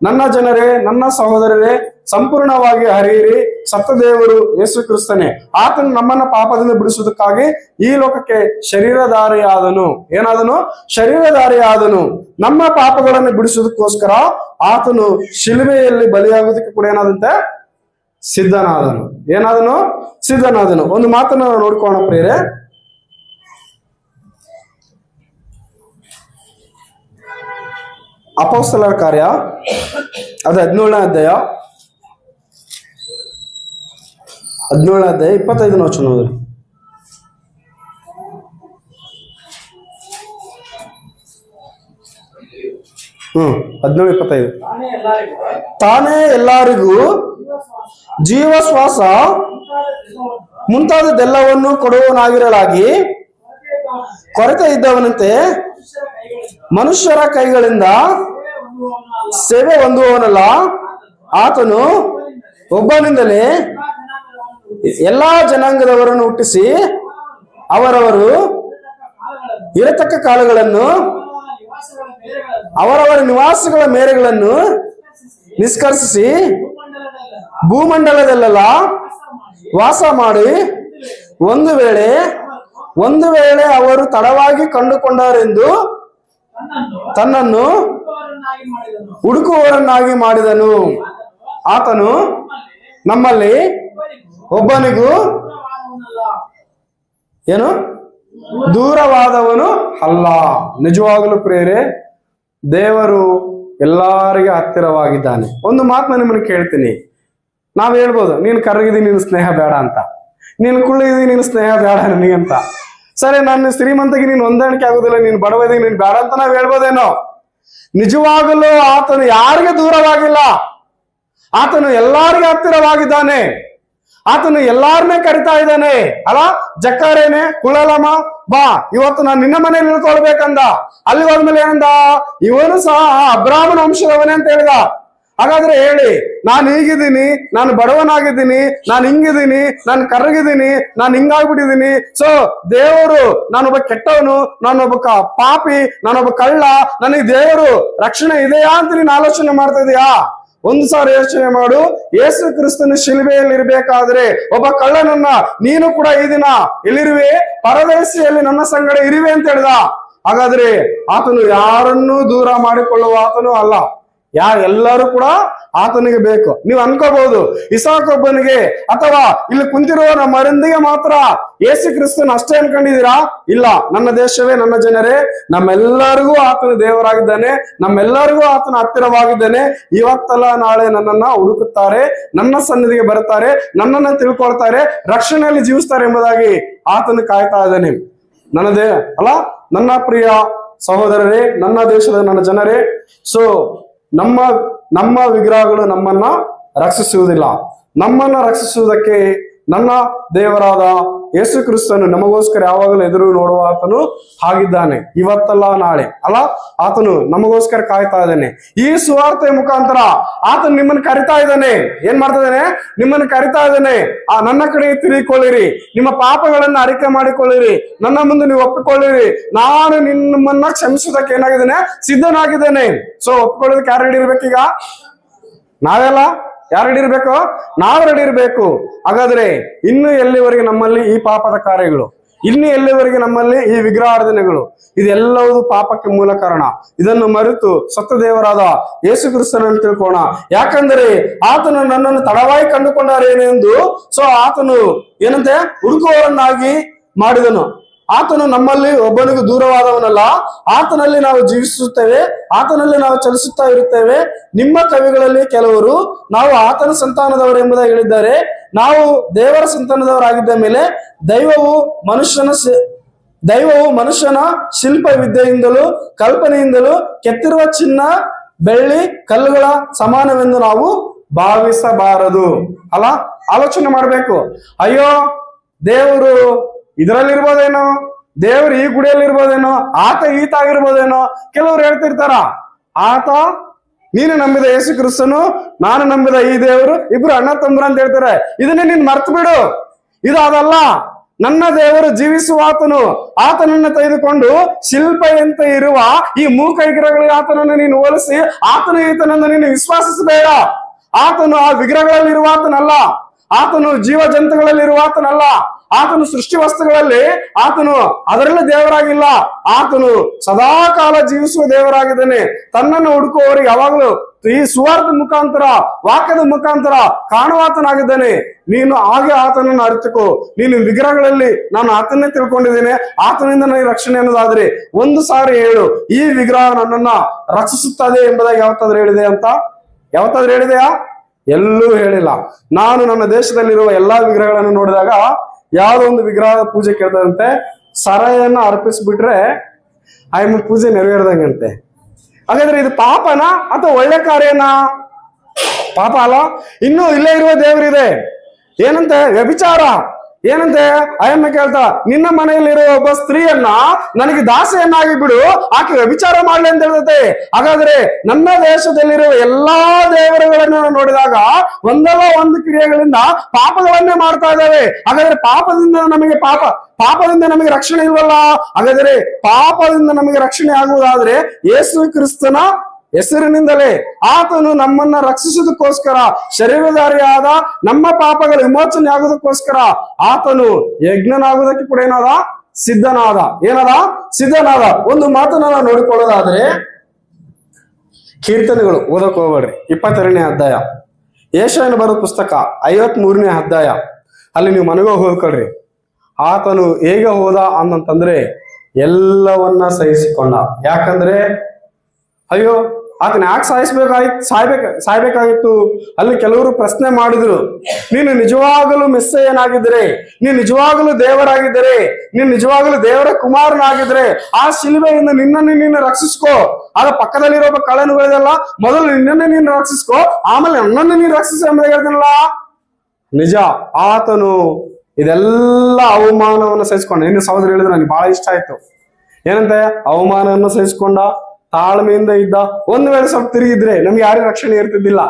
ನನ್ನ ಜನರೇ, ನನ್ನ ಸಹೋದರರೇ, ಸಂಪೂರ್ಣವಾಗಿ ಹರಿಯಿರಿ. ಸತ್ತದೇವರು ಯೇಸು ಕ್ರಿಸ್ತನೇ. ಆತನು ನಮ್ಮನ್ನ ಪಾಪದಿಂದ ಬಿಡಿಸುವುದಕ್ಕಾಗಿ ಈ ಲೋಕಕ್ಕೆ ಶರೀರಧಾರಿಯಾದನು. ಏನಾದನು? ಶರೀರಧಾರಿಯಾದನು. ನಮ್ಮ ಪಾಪಗಳನ್ನು ಬಿಡಿಸುವುದಕ್ಕೋಸ್ಕರ ಆತನು ಶಿಲುಬೆಯಲ್ಲಿ ಬಲಿಯಾಗುವುದಕ್ಕೆ ಕೂಡ ಏನಾದಂತೆ? ಸಿದ್ಧನಾದನು. ಏನಾದನು? ಸಿದ್ಧನಾದನು. ಒಂದು ಮಾತನ್ನು ನೋಡ್ಕೋಣ ಪ್ರಿಯರೇ. ಅಪೊಸ್ತಲರ ಕಾರ್ಯ ಅದು 17ನೇ ಅಧ್ಯಾಯ 25ನೇ ವಚನ. 17:25. ತಾನೇ ಎಲ್ಲರಿಗೂ ಜೀವ ಶ್ವಾಸ ಮುಂತಾದದ್ದೆಲ್ಲವನ್ನು ಕೊಡುವವನಾಗಿರಲಾಗಿ ಕೊರತೆ ಇದ್ದವನಂತೆ ಮನುಷ್ಯರ ಕೈಗಳಿಂದ ಸೇವೆ ಹೊಂದುವವನಲ್ಲ. ಆತನು ಒಬ್ಬನಿಂದಲೇ ಎಲ್ಲಾ ಜನಾಂಗದವರನ್ನು ಹುಟ್ಟಿಸಿ ಅವರವರು ಇರತಕ್ಕ ಕಾಲಗಳನ್ನು ಅವರವರ ನಿವಾಸಗಳ ಮೇರೆಗಳನ್ನು ನಿಷ್ಕರ್ಷಿಸಿ ಭೂಮಂಡಲದಲ್ಲೆಲ್ಲ ವಾಸ ಮಾಡಿ ಒಂದು ವೇಳೆ ಅವರು ತಡವಾಗಿ ಕಂಡುಕೊಂಡರೆಂದು ತನ್ನನ್ನು ಹುಡುಕುವವರನ್ನಾಗಿ ಮಾಡಿದನು. ಆತನು ನಮ್ಮಲ್ಲಿ ಒಬ್ಬನಿಗೂ ಏನು ದೂರವಾದವನು ಅಲ್ಲ. ನಿಜವಾಗಲೂ ಪ್ರಿಯರೇ, ದೇವರು ಎಲ್ಲರಿಗೆ ಹತ್ತಿರವಾಗಿದ್ದಾನೆ. ಒಂದು ಮಾತನ್ನ ನಿಮ್ಮನ್ನು ಕೇಳ್ತೀನಿ. ನಾವ್ ಹೇಳ್ಬೋದು, ನೀನು ಕರಗಿದಿ, ನೀನು ಸ್ನೇಹ ಬೇಡ ಅಂತ, ನೀನು ಕುಳ್ಳಿದಿ, ನೀನು ಸ್ನೇಹ ಬೇಡ ನನಗಂತ. ಸರಿ, ನನ್ನ ಶ್ರೀಮಂತಗೆ ನೀನು ಹೊಂದಾಣಿಕೆ ಆಗುದಿಲ್ಲ, ನೀನು ಬಡವದಿ, ನೀನು ಬೇಡ ಅಂತ ನಾವ್ ಹೇಳ್ಬೋದೇನೋ. ನಿಜವಾಗಲೂ ಆತನು ಯಾರಿಗೆ ದೂರವಾಗಿಲ್ಲ. ಆತನು ಎಲ್ಲಾರಿಗೆ ಹತ್ತಿರವಾಗಿದ್ದಾನೆ. ಆತನು ಎಲ್ಲಾರನ್ನೇ ಕರಿತಾ ಇದ್ದಾನೆ ಅಲ್ಲ. ಜಕ್ಕರೇನೆ, ಕುಳಲಮ, ಬಾ, ಇವತ್ತು ನಾನು ನಿನ್ನ ಮನೆಯಲ್ಲಿ ಇಳ್ಕೊಳ್ಬೇಕಂದ. ಅಲ್ಲಿ ಹೋದ್ಮೇಲೆ ಏನಂದ, ಇವನು ಸಹ ಅಬ್ರಾಹ್ಮನ ವಂಶದವನೇ ಅಂತ ಹೇಳಿದ. ಹಾಗಾದ್ರೆ ಹೇಳಿ, ನಾನು ಹೀಗಿದ್ದೀನಿ, ನಾನು ಬಡವನಾಗಿದ್ದೀನಿ, ನಾನು ಹಿಂಗಿದ್ದೀನಿ, ನಾನು ಕರಗಿದ್ದೀನಿ, ನಾನು ಹಿಂಗಾಗ್ಬಿಟ್ಟಿದ್ದೀನಿ. ಸೊ ದೇವರು ನಾನೊಬ್ಬ ಕೆಟ್ಟವನು, ನಾನೊಬ್ಬ ಪಾಪಿ, ನಾನೊಬ್ಬ ಕಳ್ಳ, ನನಗೆ ದೇವರು ರಕ್ಷಣೆ ಇದೆಯಾ ಅಂತ ನೀನು ಆಲೋಚನೆ ಮಾಡ್ತಾ ಇದೀಯಾ? ಒಂದು ಸಾರಿ ಯೋಚನೆ ಮಾಡು. ಯೇಸು ಕ್ರಿಸ್ತನ ಶಿಲುಬೆಯಲ್ಲಿ ಇರ್ಬೇಕಾದ್ರೆ ಒಬ್ಬ ಕಳ್ಳನನ್ನ ನೀನು ಕೂಡ ಈ ದಿನ ಎಲ್ಲಿರುವೆ? ಪರದೇಶಿಯಲ್ಲಿ ನನ್ನ ಸಂಗಡ ಇರುವೆ ಅಂತ ಹೇಳ್ದ. ಹಾಗಾದ್ರೆ ಆತನು ಯಾರನ್ನೂ ದೂರ ಮಾಡಿಕೊಳ್ಳುವ ಆತನು ಅಲ್ಲ. ಎಲ್ಲರೂ ಕೂಡ ಆತನಿಗೆ ಬೇಕು. ನೀವು ಅನ್ಕೋಬಹುದು ಇಸಾಕೊಬ್ಬನಿಗೆ ಅಥವಾ ಇಲ್ಲಿ ಕುಂತಿರುವ ನಮ್ಮರಿಂದಿಗೆ ಮಾತ್ರ ಯೇಸು ಕ್ರಿಸ್ತನ ಅಷ್ಟೇ ಅನ್ಕೊಂಡಿದ್ದೀರಾ? ಇಲ್ಲ, ನನ್ನ ದೇಶವೇ, ನನ್ನ ಜನರೇ, ನಮ್ಮೆಲ್ಲರಿಗೂ ಆತನು ದೇವರಾಗಿದ್ದಾನೆ, ನಮ್ಮೆಲ್ಲರಿಗೂ ಆತನ ಹತ್ತಿರವಾಗಿದ್ದಾನೆ. ಇವತ್ತಲ್ಲ ನಾಳೆ ನನ್ನನ್ನ ಹುಡುಕುತ್ತಾರೆ, ನನ್ನ ಸನ್ನಿಧಿಗೆ ಬರ್ತಾರೆ, ನನ್ನನ್ನ ತಿಳ್ಕೊಳ್ತಾರೆ, ರಕ್ಷಣೆಯಲ್ಲಿ ಜೀವಿಸ್ತಾರೆ ಎಂಬುದಾಗಿ ಆತನು ಕಾಯ್ತಾ ಇದ್ದಾನೆ. ನನ್ನದೇ ಅಲ್ಲ, ನನ್ನ ಪ್ರಿಯ ಸಹೋದರರೇ, ನನ್ನ ದೇಶದ ನನ್ನ ಜನರೇ, ಸೊ ನಮ್ಮ ವಿಗ್ರಹಗಳು ನಮ್ಮನ್ನ ರಕ್ಷಿಸುವುದಿಲ್ಲ. ನಮ್ಮನ್ನ ರಕ್ಷಿಸುವುದಕ್ಕೆ ನನ್ನ ದೇವರಾದ ಯೇಸು ಕ್ರಿಸ್ತನು ನಮಗೋಸ್ಕರ ಯಾವಾಗಲೂ ಎದುರು ನೋಡುವ ಆತನು ಆಗಿದ್ದಾನೆ. ಇವತ್ತಲ್ಲ ನಾಳೆ ಅಲ್ಲ, ಆತನು ನಮಗೋಸ್ಕರ ಕಾಯ್ತಾ ಇದ್ದಾನೆ. ಈ ಸುವಾರ್ತೆಯ ಮುಖಾಂತರ ಆತನು ನಿಮ್ಮನ್ನು ಕರಿತಾ ಇದ್ದಾನೆ. ಏನ್ ಮಾಡ್ತಾ ಇದ್ದಾನೆ? ನಿಮ್ಮನ್ನು ಕರಿತಾ ಇದ್ದಾನೆ. ನನ್ನ ಕಡೆಗೆ ತಿರುಗಿಕೊಳ್ಳಿರಿ, ನಿಮ್ಮ ಪಾಪಗಳನ್ನ ಅರಿಕೆ ಮಾಡಿಕೊಳ್ಳಿರಿ, ನನ್ನ ಮುಂದೆ ನೀವು ಒಪ್ಪಿಕೊಳ್ಳಿರಿ, ನಾನು ನಿಮ್ಮನ್ನ ಕ್ಷಮಿಸುವುದಕ್ಕೆ ಏನಾಗಿದ್ದೇನೆ? ಸಿದ್ಧನಾಗಿದ್ದೇನೆ. ಸೊ ಒಪ್ಪಿಕೊಳ್ಳೋದಕ್ಕೆ ಯಾರು ರೆಡಿ ಇರ್ಬೇಕೀಗ? ನಾವೆಲ್ಲ ಯಾರು ರೆಡಿ ಇರ್ಬೇಕು? ನಾವು ರೆಡಿ ಇರ್ಬೇಕು. ಹಾಗಾದ್ರೆ ಇನ್ನು ಎಲ್ಲಿವರೆಗೆ ನಮ್ಮಲ್ಲಿ ಈ ಪಾಪದ ಕಾರ್ಯಗಳು, ಇನ್ನು ಎಲ್ಲಿವರೆಗೆ ನಮ್ಮಲ್ಲಿ ಈ ವಿಗ್ರಹಾರ್ಧನೆಗಳು, ಇದೆಲ್ಲವೂ ಪಾಪಕ್ಕೆ ಮೂಲ ಕಾರಣ. ಇದನ್ನು ಮರೆತು ಸತ್ತ ದೇವರಾದ ಯೇಸು ಕ್ರಿಸ್ತನನ್ನು ತಿಳ್ಕೋಣ. ಯಾಕಂದರೆ ಆತನು ನನ್ನನ್ನು ತಡವಾಗಿ ಕಂಡುಕೊಂಡಾರೇನೆಂದು ಸೊ ಆತನು ಏನಂತೆ ಹುಡುಕುವವರನ್ನಾಗಿ ಮಾಡಿದನು. ಆತನು ನಮ್ಮಲ್ಲಿ ಒಬ್ಬನಿಗೂ ದೂರವಾದವನಲ್ಲ. ಆತನಲ್ಲಿ ನಾವು ಜೀವಿಸುತ್ತೇವೆ, ಆತನಲ್ಲಿ ನಾವು ಚಲಿಸುತ್ತಾ ಇರುತ್ತೇವೆ. ನಿಮ್ಮ ಕವಿಗಳಲ್ಲಿ ಕೆಲವರು ನಾವು ಆತನ ಸಂತಾನದವರು ಎಂಬುದಾಗಿ ಹೇಳಿದ್ದಾರೆ. ನಾವು ದೇವರ ಸಂತಾನದವರಾಗಿದ್ದ ಮೇಲೆ ದೈವವು ಮನುಷ್ಯನ ಶಿಲ್ಪ ವಿದ್ಯೆಯಿಂದಲೂ ಕಲ್ಪನೆಯಿಂದಲೂ ಕೆತ್ತಿರುವ ಚಿನ್ನ ಬೆಳ್ಳಿ ಕಲ್ಲುಗಳ ಸಮಾನವೆಂದು ನಾವು ಭಾವಿಸಬಾರದು. ಅಲ್ಲ, ಆಲೋಚನೆ ಮಾಡ್ಬೇಕು. ಅಯ್ಯೋ, ದೇವರು ಇದರಲ್ಲಿರ್ಬೋದೇನೋ, ದೇವರು ಈ ಗುಡಿಯಲ್ಲಿ ಇರ್ಬೋದೇನೋ, ಆತ ಈತ ಆಗಿರ್ಬೋದೇನೋ. ಕೆಲವ್ರು ಹೇಳ್ತಿರ್ತಾರ, ಆತ ನೀನು ನಂಬಿದ ಯೇಸು ಕ್ರಿಸ್ತನು, ನಾನು ನಂಬಿದ ಈ ದೇವರು ಇಬ್ರು ಅಣ್ಣ ತಮ್ಮರು ಅಂತ ಹೇಳ್ತಾರೆ. ಇದನ್ನೇ ನೀನ್ ಮರ್ತು ಬಿಡು. ಇದು ಅದಲ್ಲ. ನನ್ನ ದೇವರು ಜೀವಿಸುವಾತನು. ಆತನನ್ನು ತೆಗೆದುಕೊಂಡು ಶಿಲ್ಪೆಯಂತ ಇರುವ ಈ ಮೂಕ ವಿಗ್ರಹಗಳಿಗೆ ಆತನನ್ನು ನೀನು ಹೋಲಿಸಿ ಆತನು ಈತನನ್ನು ನೀನು ವಿಶ್ವಾಸಿಸಬೇಡ. ಆತನು ಆ ವಿಗ್ರಹಗಳಲ್ಲಿ ಇರುವಾತನಲ್ಲ, ಆತನು ಜೀವ ಜಂತುಗಳಲ್ಲಿ ಇರುವಾತನಲ್ಲ, ಆತನು ಸೃಷ್ಟಿ ವಸ್ತುಗಳಲ್ಲಿ ಆತನು ಅದರಲ್ಲಿ ದೇವರಾಗಿಲ್ಲ. ಆತನು ಸದಾಕಾಲ ಜೀವಿಸುವ ದೇವರಾಗಿದ್ದಾನೆ. ತನ್ನನ್ನು ಹುಡುಕುವವರಿಗೆ ಯಾವಾಗಲೂ ಈ ಸುವಾರ್ಥ ಮುಖಾಂತರ, ವಾಕ್ಯದ ಮುಖಾಂತರ ಕಾಣುವಾತನಾಗಿದ್ದಾನೆ. ನೀನು ಹಾಗೆ ಆತನನ್ನು ಅರಿತುಕೋ. ನೀನು ವಿಗ್ರಹಗಳಲ್ಲಿ ನಾನು ಆತನ್ನೇ ತಿಳ್ಕೊಂಡಿದ್ದೇನೆ, ಆತನಿಂದ ನನಗೆ ರಕ್ಷಣೆ ಅನ್ನೋದಾದ್ರೆ ಒಂದು ಸಾರಿ ಹೇಳು, ಈ ವಿಗ್ರಹ ನನ್ನನ್ನ ರಕ್ಷಿಸುತ್ತದೆ ಎಂಬುದಾಗಿ ಯಾವತ್ತಾದ್ರೂ ಹೇಳಿದೆ ಅಂತ? ಯಾವತ್ತಾದ್ರೂ ಹೇಳಿದೆಯಾ? ಎಲ್ಲೂ ಹೇಳಿಲ್ಲ. ನಾನು ನನ್ನ ದೇಶದಲ್ಲಿರುವ ಎಲ್ಲಾ ವಿಗ್ರಹಗಳನ್ನು ನೋಡಿದಾಗ ಯಾವುದೋ ಒಂದು ವಿಗ್ರಹ ಪೂಜೆ ಕೇಳ್ತದಂತೆ, ಸರಾಯನ್ನ ಅರ್ಪಿಸ್ಬಿಟ್ರೆ ಆಯಮ್ಮ ಪೂಜೆ ನೆರವೇರ್ದಂಗಂತೆ. ಹಾಗಾದ್ರೆ ಇದು ಪಾಪನಾ ಅಥವಾ ಒಳ್ಳೆ ಕಾರ್ಯನಾ? ಪಾಪ ಅಲ್ಲ. ಇನ್ನು ಇಲ್ಲೇ ಇರುವ ದೇವರಿದೆ, ಏನಂತೆ? ವ್ಯಭಿಚಾರ. ಏನಂತೆ? ಅಯ್ಯಮ್ಮ ಕೇಳ್ತಾ, ನಿನ್ನ ಮನೆಯಲ್ಲಿರುವ ಒಬ್ಬ ಸ್ತ್ರೀಯನ್ನ ನನಗೆ ದಾಸೆಯನ್ನಾಗಿ ಬಿಡು, ಆಕೆ ವ್ಯಭಿಚಾರ ಮಾಡ್ಲಿ ಅಂತ ಹೇಳ್ತತೆ. ಹಾಗಾದ್ರೆ ನನ್ನ ದೇಶದಲ್ಲಿರುವ ಎಲ್ಲಾ ದೇವರುಗಳನ್ನು ನೋಡಿದಾಗ ಒಂದಲ್ಲ ಒಂದು ಕ್ರಿಯೆಗಳಿಂದ ಪಾಪಗಳನ್ನೇ ಮಾಡ್ತಾ ಇದ್ದಾವೆ. ಹಾಗಾದ್ರೆ ಪಾಪದಿಂದ ನಮಗೆ ರಕ್ಷಣೆ ಇಲ್ವಲ್ಲ? ಹಾಗಾದ್ರೆ ಪಾಪದಿಂದ ನಮಗೆ ರಕ್ಷಣೆ ಆಗುವುದಾದ್ರೆ ಯೇಸು ಕ್ರಿಸ್ತನ ಹೆಸರಿನಿಂದಲೇ, ಆತನು ನಮ್ಮನ್ನ ರಕ್ಷಿಸುವುದಕ್ಕೋಸ್ಕರ ಶರೀರಧಾರಿಯಾದ ನಮ್ಮ ಪಾಪಗಳ ವಿಮೋಚನೆ ಆಗುವುದಕ್ಕೋಸ್ಕರ ಆತನು ಯಜ್ಞನಾಗುವುದಕ್ಕೆ ಕೂಡ ಸಿದ್ಧನಾದ. ಒಂದು ಮಾತನ್ನ ನಾವು ನೋಡಿಕೊಳ್ಳೋದಾದ್ರೆ, ಕೀರ್ತನೆಗಳು ಓದಕ್ ಹೋಗ್ಬೇಡ್ರಿ, 22ನೇ ಅಧ್ಯಾಯ, ಯೆಶಾಯನ ಬರೆದ ಪುಸ್ತಕ 53ನೇ ಅಧ್ಯಾಯ, ಅಲ್ಲಿ ನೀವು ಮನೆಗೆ ಹೋಗ್ಕೊಳ್ರಿ. ಆತನು ಹೇಗೆ ಹೋದ ಅಂತಂದ್ರೆ ಎಲ್ಲವನ್ನ ಸಹಿಸಿಕೊಂಡ. ಯಾಕಂದ್ರೆ ಅಯ್ಯೋ, ಆತನ ಯಾಕೆ ಸಾಯ್ಬೇಕಾಗಿತ್ತು? ಅಲ್ಲಿ ಕೆಲವರು ಪ್ರಶ್ನೆ ಮಾಡಿದ್ರು, ನೀನು ನಿಜವಾಗಲೂ ಮೆಸ್ಸಯ್ಯನಾಗಿದ್ದರೆ, ನೀನು ನಿಜವಾಗಲೂ ದೇವರಾಗಿದ್ದರೆ, ನೀನು ನಿಜವಾಗಲೂ ದೇವರ ಕುಮಾರನಾಗಿದ್ರೆ ಆ ಶಿಲುಬೆಯಿಂದ ನಿನ್ನನ್ನು ನೀನು ರಕ್ಷಿಸ್ಕೋ. ಆಗ ಪಕ್ಕದಲ್ಲಿರೋ ಕಳ್ಳನುಗಳಿದೆಲ್ಲ, ಮೊದಲು ನಿನ್ನನ್ನು ನೀನು ರಕ್ಷಿಸ್ಕೋ, ಆಮೇಲೆ ನನ್ನನ್ನು ನೀನು ರಕ್ಷಿಸ ಎಂಬುದಾಗಿ ಹೇಳ್ತಾನಲ್ಲ. ನಿಜ, ಆತನು ಇದೆಲ್ಲ ಅವಮಾನವನ್ನು ಸಹಿಸ್ಕೊಂಡ. ನಿನ್ನ ಸಹೋದರ ಹೇಳಿದ್ರೆ ನನಗೆ ಬಹಳ ಇಷ್ಟ ಆಯ್ತು. ಏನಂತೆ? ಅವಮಾನವನ್ನು ಸಹಿಸ್ಕೊಂಡ, ತಾಳ್ಮೆಯಿಂದ ಇದ್ದ. ಒಂದು ವೇಳೆ ಸ್ವಲ್ಪ ತಿರುಗಿದ್ರೆ ನಮ್ಗೆ ಯಾರಿಗೂ ರಕ್ಷಣೆ ಇರ್ತಿದ್ದಿಲ್ಲ.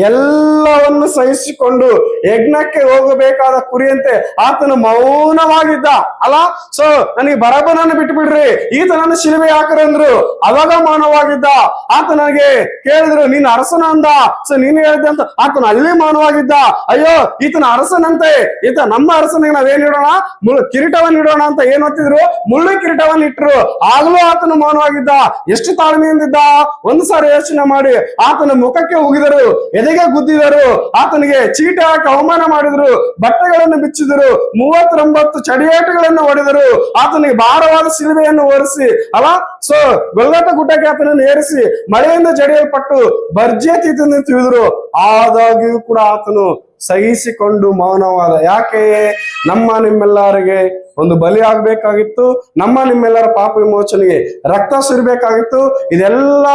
ಎಲ್ಲವನ್ನು ಸಹಿಸಿಕೊಂಡು ಯಜ್ಞಕ್ಕೆ ಹೋಗಬೇಕಾದ ಕುರಿಯಂತೆ ಆತನು ಮೌನವಾಗಿದ್ದ ಅಲ್ಲ. ಸೊ ನನಗೆ ಬರಬ್ಬನನ್ನು ಬಿಟ್ಟು ಬಿಡ್ರಿ, ಈತನನ್ನು ಶಿಲುಬೆ ಹಾಕರು ಅಂದ್ರು, ಅವಾಗ ಮೌನವಾಗಿದ್ದ. ಆತ ನನಗೆ ಕೇಳಿದ್ರು ನೀನ್ ಅರಸನ ಅಂದ. ಸೊ ನೀನು ಹೇಳಿದೆ ಅಂತ ಆತನು ಅಲ್ಲಿ ಮೌನವಾಗಿದ್ದ. ಅಯ್ಯೋ ಈತನ ಅರಸನಂತೆ, ಈತ ನಮ್ಮ ಅರಸನಿಗೆ ನಾವೇನ್ ಇಡೋಣ, ಕಿರೀಟವನ್ನು ಇಡೋಣ ಅಂತ ಏನ್ ಹೊತ್ತಿದ್ರು, ಮುಳ್ಳು ಕಿರೀಟವನ್ನು ಇಟ್ರು. ಆಗ್ಲೂ ಆತನು ಮೌನವಾಗಿದ್ದ. ಎಷ್ಟು ತಾಳ್ಮೆಯಿಂದಿದ್ದ. ಒಂದು ಸಾರಿ ಯೋಚನೆ ಮಾಡಿ, ಆತನ ಮುಖಕ್ಕೆ ಉಗಿದರು, ಎದೆಗೆ ಗುದ್ದಿದರು, ಆತನಿಗೆ ಚೀಟಿ ಹಾಕಿ ಅವಮಾನ ಮಾಡಿದ್ರು, ಬಟ್ಟೆಗಳನ್ನು ಬಿಚ್ಚಿದರು, 39 ಚಡಿಯೇಟುಗಳನ್ನು ಹೊಡೆದರು, ಆತನಿಗೆ ಭಾರವಾದ ಶಿಲುಬೆಯನ್ನು ಹೊರಿಸಿ ಅಲ್ಲ. ಸೊ ಗೊಲ್ಗೊಥಾ ಗುಡ್ಡಕ್ಕೆ ಆತನನ್ನು ಏರಿಸಿ ಮಳೆಯಿಂದ ಜಡಿಯಲ್ಪಟ್ಟು ಬರ್ಜೇತಿಯನ್ನು ತಿಳಿದ್ರು. ಆದಾಗ್ಯೂ ಕೂಡ ಆತನು ಸಹಿಸಿಕೊಂಡು ಮೌನವಾದ. ಯಾಕೆ? ನಮ್ಮ ನಿಮ್ಮೆಲ್ಲರಿಗೆ ಒಂದು ಬಲಿ ಆಗ್ಬೇಕಾಗಿತ್ತು, ನಮ್ಮ ನಿಮ್ಮೆಲ್ಲರ ಪಾಪ ವಿಮೋಚನೆಗೆ ರಕ್ತ ಸುರಿಬೇಕಾಗಿತ್ತು. ಇದೆಲ್ಲ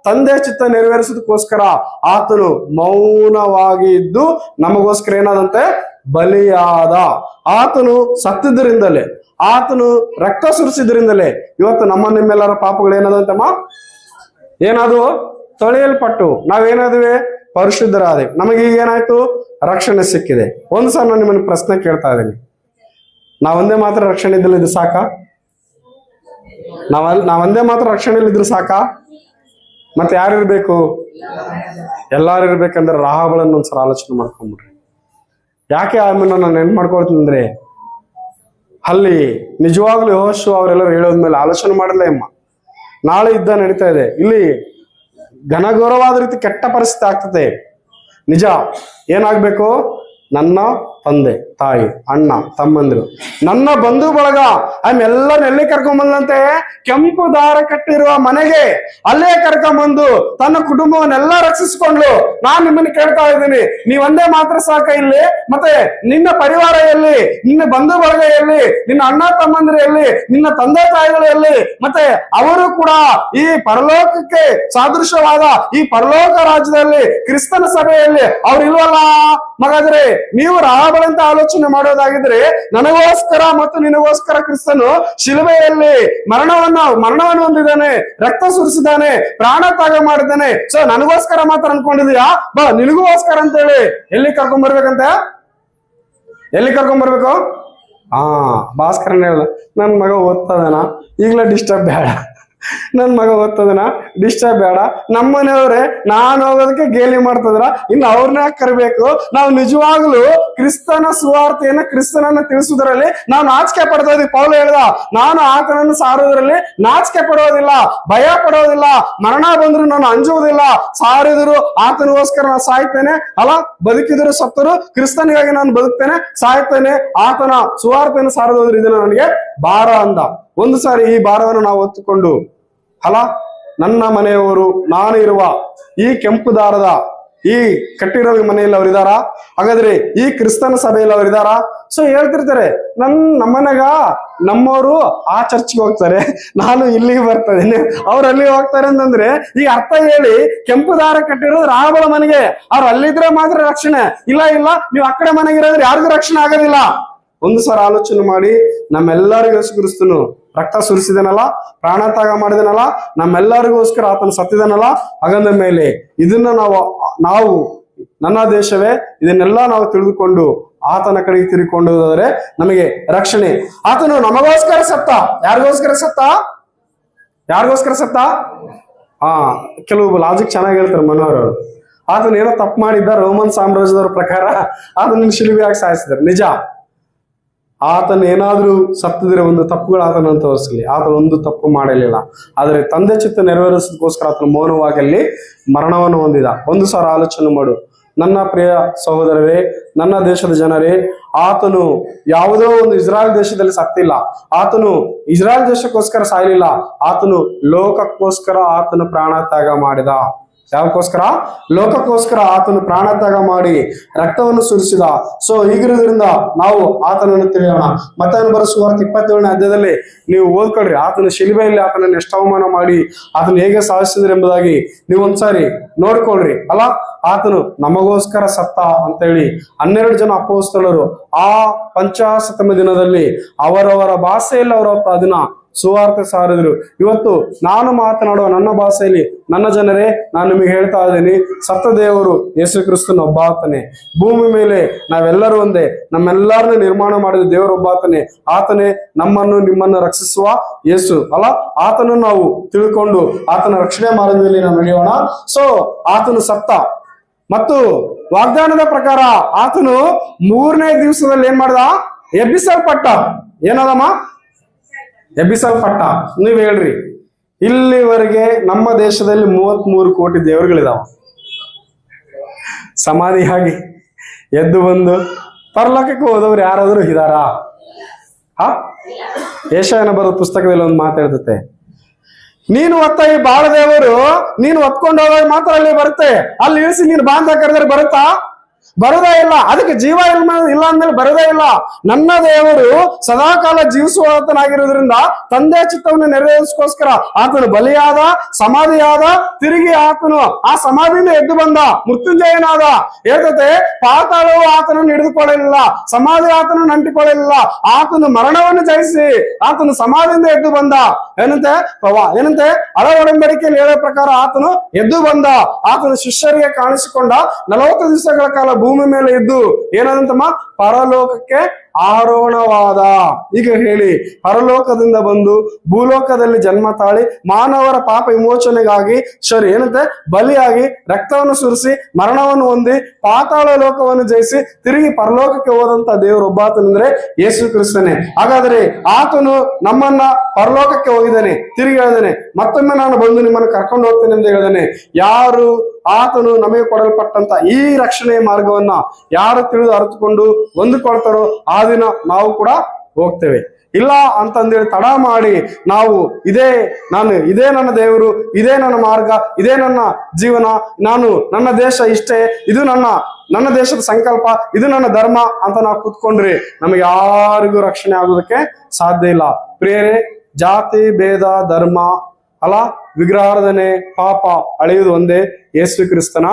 ತಂದೆ ಚಿತ್ತ ನೆರವೇರಿಸೋದಕ್ಕೋಸ್ಕರ ಆತನು ಮೌನವಾಗಿ ಇದ್ದು ನಮಗೋಸ್ಕರ ಏನಾದಂತೆ ಬಲಿಯಾದ. ಆತನು ಸತ್ತಿದ್ದರಿಂದಲೇ, ಆತನು ರಕ್ತ ಸುರಿಸಿದ್ರಿಂದಲೇ ಇವತ್ತು ನಮ್ಮ ನಿಮ್ಮೆಲ್ಲರ ಪಾಪಗಳು ಏನಾದಂತಮ್ಮ, ಏನಾದವು? ತೊಳೆಯಲ್ಪಟ್ಟು ನಾವೇನಾದ್ವಿ? ಪರಿಶುದ್ಧರಾದೆ. ನಮಗೆ ಈಗ ಏನಾಯ್ತು? ರಕ್ಷಣೆ ಸಿಕ್ಕಿದೆ. ಒಂದು ಸಲ ನಾನು ನಿಮ್ಮನ್ನು ಪ್ರಶ್ನೆ ಕೇಳ್ತಾ ಇದ್ದೀನಿ, ನಾವೊಂದೇ ಮಾತ್ರ ರಕ್ಷಣೆ ಇದ್ದಲ್ಲಿ ಇದು ಸಾಕ? ನಾವೊಂದೇ ಮಾತ್ರ ರಕ್ಷಣೆಯಲ್ಲಿ ಇದ್ರು ಸಾಕ? ಮತ್ತೆ ಯಾರಿರ್ಬೇಕು? ಎಲ್ಲಾರು ಇರ್ಬೇಕಂದ್ರೆ ರಾಹಬಳನ್ನು ಒಂದ್ಸಲ ಆಲೋಚನೆ ಮಾಡ್ಕೊಂಡ್ಬಿಡ್ರಿ. ಯಾಕೆ ಆಮೇಲೆ ನಾನು ನೆನ್ಪು ಮಾಡ್ಕೊಳ್ತೀನಿ ಅಂದ್ರೆ, ಅಲ್ಲಿ ನಿಜವಾಗ್ಲೂ ಯೆಹೋಶುವ ಅವರೆಲ್ಲರೂ ಹೇಳೋದ್ಮೇಲೆ ಆಲೋಚನೆ ಮಾಡಲ್ಲ ಅಮ್ಮ, ನಾಳೆ ಯುದ್ಧ ನಡೀತಾ ಇದೆ, ಇಲ್ಲಿ ಘನಘೋರವಾದ ರೀತಿ ಕೆಟ್ಟ ಪರಿಸ್ಥಿತಿ ಆಗ್ತದೆ. ನಿಜ. ಏನಾಗ್ಬೇಕು? ನನ್ನ ತಂದೆ ತಾಯಿ ಅಣ್ಣ ತಮ್ಮಂದ್ರು ನನ್ನ ಬಂಧು ಬಳಗ ಎಲ್ಲರನ್ನ ಎಲ್ಲಿ ಕರ್ಕೊಂಬಂದಂತೆ? ಕೆಂಪು ದಾರ ಕಟ್ಟಿರುವ ಮನೆಗೆ, ಅಲ್ಲೇ ಕರ್ಕೊಂಬಂದು ತನ್ನ ಕುಟುಂಬವನ್ನೆಲ್ಲ ರಕ್ಷಿಸಿಕೊಂಡ್ಲು. ನಾನ್ ನಿಮ್ಮನ್ನ ಕೇಳ್ತಾ ಇದ್ದೀನಿ, ನೀವೊಂದೇ ಮಾತ್ರ ಸಾಕ ಇಲ್ಲಿ? ಮತ್ತೆ ನಿನ್ನ ಪರಿವಾರ ಎಲ್ಲಿ? ನಿನ್ನ ಬಂಧು ಬಳಗ ಎಲ್ಲಿ? ನಿನ್ನ ಅಣ್ಣ ತಮ್ಮಂದ್ರು ಎಲ್ಲಿ? ನಿನ್ನ ತಂದೆ ತಾಯಿಗಳು ಎಲ್ಲಿ? ಮತ್ತೆ ಅವರು ಕೂಡ ಈ ಪರಲೋಕಕ್ಕೆ ಸಾದೃಶ್ಯವಾದ ಈ ಪರಲೋಕ ರಾಜ್ಯದಲ್ಲಿ ಕ್ರಿಸ್ತನ ಸಭೆಯಲ್ಲಿ ಅವ್ರು ಇಲ್ವಲ್ಲ? ಮಗಾದ್ರೆ ನೀವು ರಾಹಬಳಂತ ಆಲೋಚನೆ ಮಾಡೋದಾಗಿದ್ರೆ, ನನಗೋಸ್ಕರ ಮತ್ತು ನಿನಗೋಸ್ಕರ ಕ್ರಿಸ್ತನು ಶಿಲುಬೆಯಲ್ಲಿ ಮರಣವನ್ನು ಹೊಂದಿದ್ದಾನೆ, ರಕ್ತ ಸುರಿಸಿದ್ದಾನೆ, ಪ್ರಾಣ ತ್ಯಾಗ ಮಾಡಿದ್ದಾನೆ. ಸೊ ನನಗೋಸ್ಕರ ಮಾತ್ರ ಅನ್ಕೊಂಡಿದೀಯಾ? ಬಾ ನಿನಗೋಸ್ಕರ ಅಂತ ಹೇಳಿ ಎಲ್ಲಿ ಕರ್ಕೊಂಡ್ಬರ್ಬೇಕಂತ? ಎಲ್ಲಿ ಕರ್ಕೊಂಡ್ಬರ್ಬೇಕು? ಭಾಸ್ಕರನ್ ಹೇಳ, ನನ್ ಮಗ ಓದ್ತದನ, ಈಗ್ಲೇ ಡಿಸ್ಟರ್ಬ್ ಬೇಡ, ನನ್ ಮಗ ಓದ್ತದನ, ಡಿಸ್ಟರ್ಬ್ ಬೇಡ. ನಮ್ಮನೆಯವ್ರೆ ನಾನು ಹೋಗೋದಕ್ಕೆ ಗೇಲಿ ಮಾಡ್ತದ್ರ, ಇನ್ನು ಅವ್ರನ್ನ ಕರಿಬೇಕು. ನಾವು ನಿಜವಾಗ್ಲೂ ಕ್ರಿಸ್ತನ ಸುವಾರ್ತೆಯನ್ನ, ಕ್ರಿಸ್ತನನ್ನ ತಿಳಿಸುವುದರಲ್ಲಿ ನಾವು ನಾಚಿಕೆ ಪಡ್ತಾ ಇದೀವಿ. ಪೌಲ ಹೇಳ್ದ, ನಾನು ಆತನನ್ನು ಸಾರುವುದರಲ್ಲಿ ನಾಚಿಕೆ ಪಡೋದಿಲ್ಲ, ಭಯ ಪಡೋದಿಲ್ಲ, ಮರಣ ಬಂದ್ರು ನಾನು ಅಂಜುವುದಿಲ್ಲ. ಸಾರಿದ್ರು ಆತನಿಗೋಸ್ಕರ ನಾನು ಸಾಯ್ತೇನೆ ಅಲ್ಲ, ಬದುಕಿದ್ರು ಸತ್ತರು ಕ್ರಿಸ್ತನಿಗಾಗಿ ನಾನು ಬದುಕ್ತೇನೆ, ಸಾಯ್ತೇನೆ. ಆತನ ಸುವಾರ್ತೆಯನ್ನು ಸಾರೋದ್ರ ಇದನ್ನ ನನಗೆ ಭಾರ ಅಂದ. ಒಂದು ಸಾರಿ ಈ ಭಾರವನ್ನು ನಾವು ಹೊತ್ತುಕೊಂಡು ಅಲ್ಲ, ನನ್ನ ಮನೆಯವರು, ನಾನು ಇರುವ ಈ ಕೆಂಪು ದಾರದ ಈ ಕಟ್ಟಿರೋ ಮನೆಯಲ್ಲಿ ಅವರಿದಾರ? ಹಾಗಾದ್ರೆ ಈ ಕ್ರಿಸ್ತನ ಸಭೆಯಲ್ಲಿ ಅವರಿದಾರ? ಸೊ ಹೇಳ್ತಿರ್ತಾರೆ, ನಮ್ಮನೆಗ ನಮ್ಮವರು ಆ ಚರ್ಚ್ಗೆ ಹೋಗ್ತಾರೆ, ನಾನು ಇಲ್ಲಿಗೆ ಬರ್ತೇನೆ, ಅವ್ರು ಅಲ್ಲಿಗೆ ಹೋಗ್ತಾರೆ ಅಂತಂದ್ರೆ ಈಗ ಅರ್ಥ ಹೇಳಿ, ಕೆಂಪು ದಾರ ಕಟ್ಟಿರೋದು ರಾಹಬಳ ಮನೆಗೆ, ಅವ್ರು ಅಲ್ಲಿದ್ರೆ ಮಾತ್ರ ರಕ್ಷಣೆ. ಇಲ್ಲ ನೀವು ಆ ಕಡೆ ಮನೆಗೆ ಇರೋದ್ರೆ ಯಾರಿಗೂ ರಕ್ಷಣೆ ಆಗೋದಿಲ್ಲ. ಒಂದು ಸಾರಿ ಆಲೋಚನೆ ಮಾಡಿ, ನಮ್ಮೆಲ್ಲರಿಗೂ ಯೇಸು ಕ್ರಿಸ್ತನು ರಕ್ತ ಸುರಿಸಿದನಲ್ಲ, ಪ್ರಾಣ ತ್ಯಾಗ ಮಾಡಿದನಲ್ಲ, ನಮ್ಮೆಲ್ಲರಿಗೋಸ್ಕರ ಆತನು ಸತ್ತಿದನಲ್ಲ. ಹಾಗಂದ ಮೇಲೆ ಇದನ್ನ ನಾವು ನನ್ನ ದೇಶವೇ, ಇದನ್ನೆಲ್ಲ ನಾವು ತಿಳಿದುಕೊಂಡು ಆತನ ಕಡೆಗೆ ತಿರುಗಿಕೊಂಡು ಹೋದರೆ ನಮಗೆ ರಕ್ಷಣೆ. ಆತನು ನಮಗೋಸ್ಕರ ಸತ್ತ. ಯಾರಿಗೋಸ್ಕರ ಸತ್ತ? ಯಾರಿಗೋಸ್ಕರ ಸತ್ತ? ಕೆಲವು ಲಾಜಿಕ್ ಚೆನ್ನಾಗಿ ಹೇಳ್ತಾರೆ ಮನೋಹರ್. ಆತನ ಏನೋ ತಪ್ಪು ಮಾಡಿದ್ದ, ರೋಮನ್ ಸಾಮ್ರಾಜ್ಯದವ್ರ ಪ್ರಕಾರ ಆತನ ಶಿಲುಬೆಯಾಗಿ ಸಾಯಿಸಿದ್ದಾರೆ. ನಿಜ, ಆತನ ಏನಾದ್ರೂ ಸತ್ತಿದ್ರೆ ಒಂದು ತಪ್ಪುಗಳು ಆತನನ್ನು ತೋರಿಸಲಿ, ಆತನ ಒಂದು ತಪ್ಪು ಮಾಡಲಿಲ್ಲ. ಆದರೆ ತಂದೆ ಚಿತ್ತ ನೆರವೇರಿಸೋದಕ್ಕೋಸ್ಕರ ಆತನ ಮೌನವಾಗಿ ಅಲ್ಲಿ ಮರಣವನ್ನು ಹೊಂದಿದ. ಒಂದು ಸಾರಿ ಆಲೋಚನೆ ಮಾಡು ನನ್ನ ಪ್ರಿಯ ಸಹೋದರರೇ, ನನ್ನ ದೇಶದ ಜನರೇ. ಆತನು ಯಾವುದೋ ಒಂದು ಇಸ್ರಾಯೇಲ್ ದೇಶದಲ್ಲಿ ಸತ್ತಿಲ್ಲ, ಆತನು ಇಸ್ರಾಯೇಲ್ ದೇಶಕ್ಕೋಸ್ಕರ ಸಾಯಲಿಲ್ಲ, ಆತನು ಲೋಕಕ್ಕೋಸ್ಕರ ಆತನು ಪ್ರಾಣ ತ್ಯಾಗ ಮಾಡಿದ. ಯಾವಕ್ಕೋಸ್ಕರ? ಲೋಕಕ್ಕೋಸ್ಕರ ಆತನು ಪ್ರಾಣತ್ಯಾಗ ಮಾಡಿ ರಕ್ತವನ್ನು ಸುರಿಸಿದ. ಸೊ ಹೀಗಿರೋದ್ರಿಂದ ನಾವು ಆತನನ್ನು ತಿಳಿಯೋಣ. ಮತ್ತಾಯನ ಬರೆದ ಸುವಾರ್ತೆ 27ನೇ ಅಧ್ಯಾಯದಲ್ಲಿ ನೀವು ಓದ್ಕೊಳ್ರಿ. ಆತನ ಶಿಲುಬೆಯಲ್ಲಿ ಆತನನ್ನು ಎಷ್ಟು ಅವಮಾನ ಮಾಡಿ ಆತನು ಹೇಗೆ ಸಾಧಿಸಿದ್ರು ಎಂಬುದಾಗಿ ನೀವು ಒಂದ್ಸಾರಿ ನೋಡ್ಕೊಳ್ರಿ. ಅಲ್ಲ, ಆತನು ನಮಗೋಸ್ಕರ ಸತ್ತ ಅಂತೇಳಿ 12 ಜನ ಅಪೊಸ್ತಲರು ಆ ಪಂಚಾಶತಮ ದಿನದಲ್ಲಿ ಅವರವರ ಭಾಷೆಯಲ್ಲಿ ಅದನ್ನ ಸುವಾರ್ತೆ ಸಾರಿದ್ರು. ಇವತ್ತು ನಾನು ಮಾತನಾಡುವ ನನ್ನ ಭಾಷೆಯಲ್ಲಿ, ನನ್ನ ಜನರೇ, ನಾನು ನಿಮಗೆ ಹೇಳ್ತಾ ಇದ್ದೀನಿ, ಸತ್ತ ದೇವರು ಯೇಸು ಕ್ರಿಸ್ತನ ಒಬ್ಬಾತನೇ. ಭೂಮಿ ಮೇಲೆ ನಾವೆಲ್ಲರೂ ಒಂದೇ, ನಮ್ಮೆಲ್ಲರನ್ನ ನಿರ್ಮಾಣ ಮಾಡಿದ ದೇವರು ಒಬ್ಬಾತನೇ. ಆತನೇ ನಮ್ಮನ್ನು ನಿಮ್ಮನ್ನು ರಕ್ಷಿಸುವ ಯೇಸು. ಅಲ್ಲ, ಆತನನ್ನು ನಾವು ತಿಳ್ಕೊಂಡು ಆತನ ರಕ್ಷಣೆ ಮಾರ್ಗದಲ್ಲಿ ನಾವು ನಡೆಯೋಣ. ಸೊ ಆತನು ಸತ್ತ ಮತ್ತು ವಾಗ್ದಾನದ ಪ್ರಕಾರ ಆತನು 3ನೇ ದಿವಸದಲ್ಲಿ ಏನ್ ಮಾಡ್ದ? ಎಬ್ಬಿಸಲ್ಪಟ್ಟ. ಏನದಮ್ಮ? ಎಬ್ಬಿಸಲ್ಪಟ್ಟ. ನೀವ್ ಹೇಳ್ರಿ, ಇಲ್ಲಿವರೆಗೆ ನಮ್ಮ ದೇಶದಲ್ಲಿ 33 ಕೋಟಿ ದೇವರುಗಳಿದಾವ. ಸಮಾಧಿಯಾಗಿ ಎದ್ದು ಬಂದು ಪರಲೋಕಕ್ಕೆ ಹೋದವ್ರು ಯಾರಾದ್ರೂ ಇದಾರಾ? ಯೆಶಾಯನ ಬರೆದ ಪುಸ್ತಕದಲ್ಲಿ ಒಂದು ಮಾತು ಹೇಳ್ತತೆ, ನೀನು ಹೊತ್ತ ಈ ಬಾಳ ದೇವರು ನೀನು ಹೊತ್ಕೊಂಡು ಹೋದಾಗ ಮಾತ್ರ ಅಲ್ಲಿ ಬರುತ್ತೆ. ಅಲ್ಲಿ ಇಳಿಸಿ ನೀನು ಬಾಂಧ ಕರೆದ್ರೆ ಬರುತ್ತಾ? ಬರೋದೇ ಇಲ್ಲ. ಅದಕ್ಕೆ ಜೀವ ಇಲ್ಲ ಅಂದ್ಮೇಲೆ ಬರೋದೇ ಇಲ್ಲ. ನನ್ನ ದೇವರು ಸದಾಕಾಲ ಜೀವಿಸುವಾತನಾಗಿರೋದ್ರಿಂದ ತಂದೆ ಚಿತ್ತವನ್ನು ನೆರವೇರಿಸೋಸ್ಕರ ಆತನು ಬಲಿಯಾದ, ಸಮಾಧಿಯಾದ, ತಿರುಗಿ ಆತನು ಆ ಸಮಾಧಿಯಿಂದ ಎದ್ದು ಬಂದ, ಮೃತ್ಯುಂಜಯನಾದ. ಹೇಳ್ತತೆ, ಪಾತಾಳವು ಆತನನ್ನು ಹಿಡಿದುಕೊಳ್ಳಲಿಲ್ಲ, ಸಮಾಧಿ ಆತನನ್ನು ಅಂಟಿಕೊಳ್ಳಲಿಲ್ಲ. ಆತನು ಮರಣವನ್ನು ಜಯಿಸಿ ಆತನು ಸಮಾಧಿಯಿಂದ ಎದ್ದು ಬಂದ. ಏನಂತೆ ಹಳೆ ಒಡಂಬಡಿಕೆಯಲ್ಲಿ ಹೇಳೋ ಪ್ರಕಾರ ಆತನು ಎದ್ದು ಬಂದ. ಆತನು ಶಿಷ್ಯರಿಗೆ ಕಾಣಿಸಿಕೊಂಡ. 40 ದಿವಸಗಳ ಕಾಲ ಭೂಮಿ ಮೇಲೆ ಇದ್ದು ಏನಂತಮ್ಮ? ಪರಲೋಕಕ್ಕೆ ಆರೋಹಣವಾದ. ಈಗ ಹೇಳಿ, ಪರಲೋಕದಿಂದ ಬಂದು ಭೂಲೋಕದಲ್ಲಿ ಜನ್ಮ ತಾಳಿ ಮಾನವರ ಪಾಪ ವಿಮೋಚನೆಗಾಗಿ ಏನಂತೆ ಬಲಿಯಾಗಿ ರಕ್ತವನ್ನು ಸುರಿಸಿ ಮರಣವನ್ನು ಹೊಂದಿ ಪಾತಾಳ ಲೋಕವನ್ನು ಜಯಿಸಿ ತಿರುಗಿ ಪರಲೋಕಕ್ಕೆ ಹೋದಂತ ದೇವರು ಒಬ್ಬಾತನೆಂದ್ರೆ ಯೇಸು ಕ್ರಿಸ್ತನೇ. ಹಾಗಾದ್ರೆ ಆತನು ನಮ್ಮನ್ನ ಪರಲೋಕಕ್ಕೆ ಹೋಗಿದ್ದಾನೆ, ತಿರುಗಿ ಹೇಳಿದಾನೆ, ಮತ್ತೊಮ್ಮೆ ನಾನು ಬಂದು ನಿಮ್ಮನ್ನು ಕರ್ಕೊಂಡು ಹೋಗ್ತೇನೆ ಎಂದು ಹೇಳಿದಾನೆ. ಯಾರು ಆತನು ನಮಗೆ ಕೊಡಲ್ಪಟ್ಟಂತ ಈ ರಕ್ಷಣೆಯ ಮಾರ್ಗವನ್ನ ಯಾರು ತಿಳಿದು ಅರಿತುಕೊಂಡು ಹೊಂದಿಕೊಳ್ತಾರೋ ಆ ದಿನ ನಾವು ಕೂಡ ಹೋಗ್ತೇವೆ. ಇಲ್ಲ ಅಂತಂದೇಳಿ ತಡ ಮಾಡಿ ನಾವು ಇದೇ ನನ್ನ ದೇವರು, ಇದೇ ನನ್ನ ಮಾರ್ಗ, ಇದೇ ನನ್ನ ಜೀವನ, ನನ್ನ ದೇಶ ಇಷ್ಟೇ, ಇದು ನನ್ನ ದೇಶದ ಸಂಕಲ್ಪ, ಇದು ನನ್ನ ಧರ್ಮ ಅಂತ ನಾವು ಕೂತ್ಕೊಂಡ್ರಿ ನಮಗೆ ಯಾರಿಗೂ ರಕ್ಷಣೆ ಆಗೋದಕ್ಕೆ ಸಾಧ್ಯ ಇಲ್ಲ. ಪ್ರಿಯರೇ, ಜಾತಿ ಭೇದ ಧರ್ಮ ಅಲ್ಲ, ವಿಗ್ರಹಾರಾಧನೆ ಪಾಪ ಅಳೆಯುವುದು ಒಂದೇ, ಯೇಸು ಕ್ರಿಸ್ತನ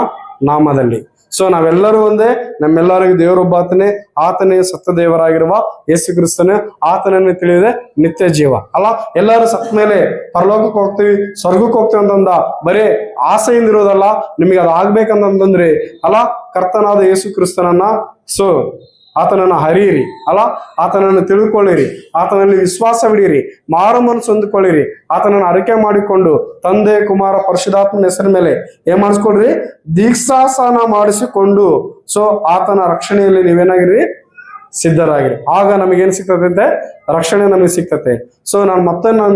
ನಾಮದಲ್ಲಿ. ಸೊ ನಾವೆಲ್ಲರೂ ಒಂದೇ, ನಮ್ಮೆಲ್ಲರಿಗೂ ದೇವರೊಬ್ಬಾತನೇ, ಆತನೇ ಸತ್ತ ದೇವರಾಗಿರುವ ಯೇಸು ಕ್ರಿಸ್ತನೇ. ಆತನನ್ನು ತಿಳಿಯದೆ ನಿತ್ಯ ಜೀವ. ಅಲ್ಲ, ಎಲ್ಲರೂ ಸತ್ತ ಮೇಲೆ ಪರಲೋಕಕ್ಕೆ ಹೋಗ್ತೀವಿ, ಸ್ವರ್ಗಕ್ಕೆ ಹೋಗ್ತೀವಿ ಅಂತಂದ ಬರೇ ಆಸೆಯಿಂದ ಇರೋದಲ್ಲ, ನಿಮಗೆ ಅದು ಆಗ್ಬೇಕಂತಂದ್ರೆ ಅಲ್ಲ, ಕರ್ತನಾದ ಯೇಸು ಕ್ರಿಸ್ತನನ್ನ ಆತನನ್ನು ಹರಿಯಿರಿ. ಅಲ್ಲ, ಆತನನ್ನು ತಿಳ್ಕೊಳ್ಳಿರಿ, ಆತನಲ್ಲಿ ವಿಶ್ವಾಸವಿಡಿರಿ, ಮಾರು ಮನಸ್ಸು ಹೊಂದಿಕೊಳ್ಳಿರಿ, ಆತನನ್ನು ಅರಿಕೆ ಮಾಡಿಕೊಂಡು ತಂದೆ ಕುಮಾರ ಪರಿಶುದ್ಧಾತ್ಮನ ಹೆಸರ ಮೇಲೆ ಏನ್ ಮಾಡಿಸ್ಕೊಳ್ರಿ? ದೀಕ್ಷಾಸನ ಮಾಡಿಸಿಕೊಂಡು ಆತನ ರಕ್ಷಣೆಯಲ್ಲಿ ನೀವೇನಾಗಿರಿ? ಸಿದ್ಧರಾಗಿರಿ. ಆಗ ನಮಗೇನು ಸಿಗ್ತದೆ ಅಂತೆ? ರಕ್ಷಣೆ ನಮಗೆ ಸಿಗ್ತತೆ. ನಾನು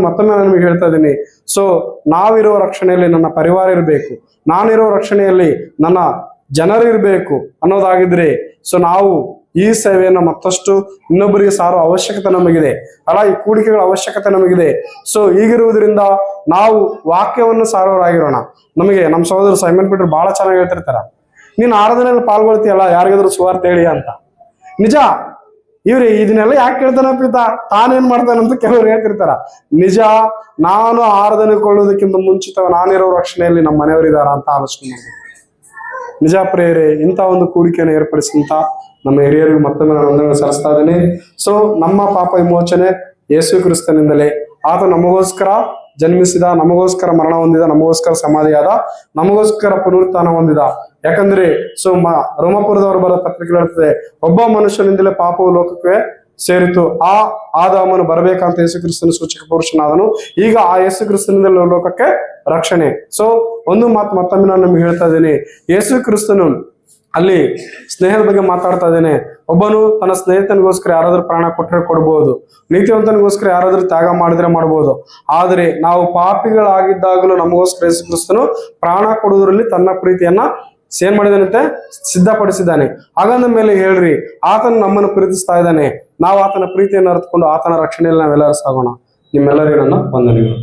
ಮತ್ತೊಮ್ಮೆ ನಿಮಗೆ ಹೇಳ್ತಾ ಇದ್ದೀನಿ. ನಾವಿರೋ ರಕ್ಷಣೆಯಲ್ಲಿ ನನ್ನ ಪರಿವಾರ ಇರಬೇಕು, ನಾನಿರೋ ರಕ್ಷಣೆಯಲ್ಲಿ ನನ್ನ ಜನರಿರ್ಬೇಕು ಅನ್ನೋದಾಗಿದ್ರೆ ನಾವು ಈ ಸೇವೆಯನ್ನು ಮತ್ತಷ್ಟು ಇನ್ನೊಬ್ಬರಿಗೆ ಸಾರೋ ಅವಶ್ಯಕತೆ ನಮಗಿದೆ. ಅಲ್ಲ, ಈ ಕೂಡಿಕೆಗಳ ಅವಶ್ಯಕತೆ ನಮಗಿದೆ. ಹೀಗಿರುವುದರಿಂದ ನಾವು ವಾಕ್ಯವನ್ನು ಸಾರೋರಾಗಿರೋಣ. ನಮಗೆ ನಮ್ಮ ಸಹೋದರ ಸೈಮನ್ ಪೀಟರ್ ಬಹಳ ಚೆನ್ನಾಗಿ ಹೇಳ್ತಿರ್ತಾರ, ನೀನು ಆರಾಧನೆಯಲ್ಲಿ ಪಾಲ್ಗೊಳ್ತೀಯಲ್ಲ, ಯಾರಿಗಾದ್ರೂ ಸುವಾರ್ತೆ ಹೇಳಿ ಅಂತ. ನಿಜ, ಇವ್ರಿ ಇದನ್ನೆಲ್ಲ ಯಾಕೆ ಕೇಳ್ತಾನ ಪಿತ, ತಾನೇನ್ ಮಾಡ್ತಾನಂತ ಕೆಲವರು ಹೇಳ್ತಿರ್ತಾರ. ನಿಜ, ನಾನು ಆರಾಧನೆ ಕೊಳ್ಳೋದಕ್ಕಿಂತ ಮುಂಚಿತ ನಾನಿರೋ ರಕ್ಷಣೆಯಲ್ಲಿ ನಮ್ಮ ಮನೆಯವರಿದಾರ ಅಂತ ಆಲೋಚನೆ ಮಾಡ್ಬೇಕು. ನಿಜ ಪ್ರಿಯರೇ, ಇಂಥ ಒಂದು ಕೂಡಿಕೆಯನ್ನು ಏರ್ಪಡಿಸಿದಂತ ನಮ್ಮ ಹಿರಿಯರಿಗೂ ಮತ್ತೊಮ್ಮೆ ನಾನು ವಂದನೆಗಳನ್ನು ಸಲ್ಲಿಸ್ತಾ ಇದ್ದೇನೆ. ನಮ್ಮ ಪಾಪ ವಿಮೋಚನೆ ಯೇಸು ಕ್ರಿಸ್ತನಿಂದಲೇ. ಆತ ನಮಗೋಸ್ಕರ ಜನ್ಮಿಸಿದ, ನಮಗೋಸ್ಕರ ಮರಣ ಹೊಂದಿದ, ನಮಗೋಸ್ಕರ ಸಮಾಧಿಯಾದ, ನಮಗೋಸ್ಕರ ಪುನರುತ್ಥಾನ ಹೊಂದಿದ. ಯಾಕಂದ್ರೆ ರೋಮಪುರದವರು ಬರೋ ಪತ್ರಿಕೆ ಹೇಳ್ತದೆ, ಒಬ್ಬ ಮನುಷ್ಯನಿಂದಲೇ ಪಾಪವು ಲೋಕಕ್ಕೆ ಸೇರಿತು, ಆ ಆದಾಮನು ಬರಬೇಕಂತ ಯೇಸು ಕ್ರಿಸ್ತನ ಸೂಚಕ ಪುರುಷನಾದನು. ಈಗ ಆ ಯೇಸು ಕ್ರಿಸ್ತನಿಂದಲೇ ಲೋಕಕ್ಕೆ ರಕ್ಷಣೆ. ಒಂದು ಮಾತು ಮತ್ತೊಮ್ಮೆ ನಾನು ನಿಮ್ಗೆ ಹೇಳ್ತಾ ಇದ್ದೀನಿ, ಯೇಸು ಕ್ರಿಸ್ತನು ಅಲ್ಲಿ ಸ್ನೇಹದ ಬಗ್ಗೆ ಮಾತಾಡ್ತಾ ಇದ್ದೇನೆ. ಒಬ್ಬನು ತನ್ನ ಸ್ನೇಹಿತನಿಗೋಸ್ಕರ ಯಾರಾದ್ರೂ ಪ್ರಾಣ ಕೊಟ್ಟರೆ ಕೊಡ್ಬೋದು, ನೀತಿವಂತನಿಗೋಸ್ಕರ ಯಾರಾದ್ರೂ ತ್ಯಾಗ ಮಾಡಿದ್ರೆ ಮಾಡ್ಬೋದು. ಆದರೆ ನಾವು ಪಾಪಿಗಳಾಗಿದ್ದಾಗಲೂ ನಮಗೋಸ್ಕರ ಯೇಸು ಕ್ರಿಸ್ತನು ಪ್ರಾಣ ಕೊಡುವುದರಲ್ಲಿ ತನ್ನ ಪ್ರೀತಿಯನ್ನ ಏನ್ ಮಾಡಿದಾನಂತೆ? ಸಿದ್ಧಪಡಿಸಿದ್ದಾನೆ. ಹಾಗಂದ ಮೇಲೆ ಹೇಳ್ರಿ, ಆತನು ನಮ್ಮನ್ನು ಪ್ರೀತಿಸ್ತಾ ಇದ್ದಾನೆ. ನಾವು ಆತನ ಪ್ರೀತಿಯನ್ನು ಅರಿತುಕೊಂಡು ಆತನ ರಕ್ಷಣೆಯಲ್ಲಿ ನಾವೆಲ್ಲರೂ ಸಾಗೋಣ. ನಿಮ್ಮೆಲ್ಲರಿಗೂ ನನ್ನ ವಂದನೆಗಳು.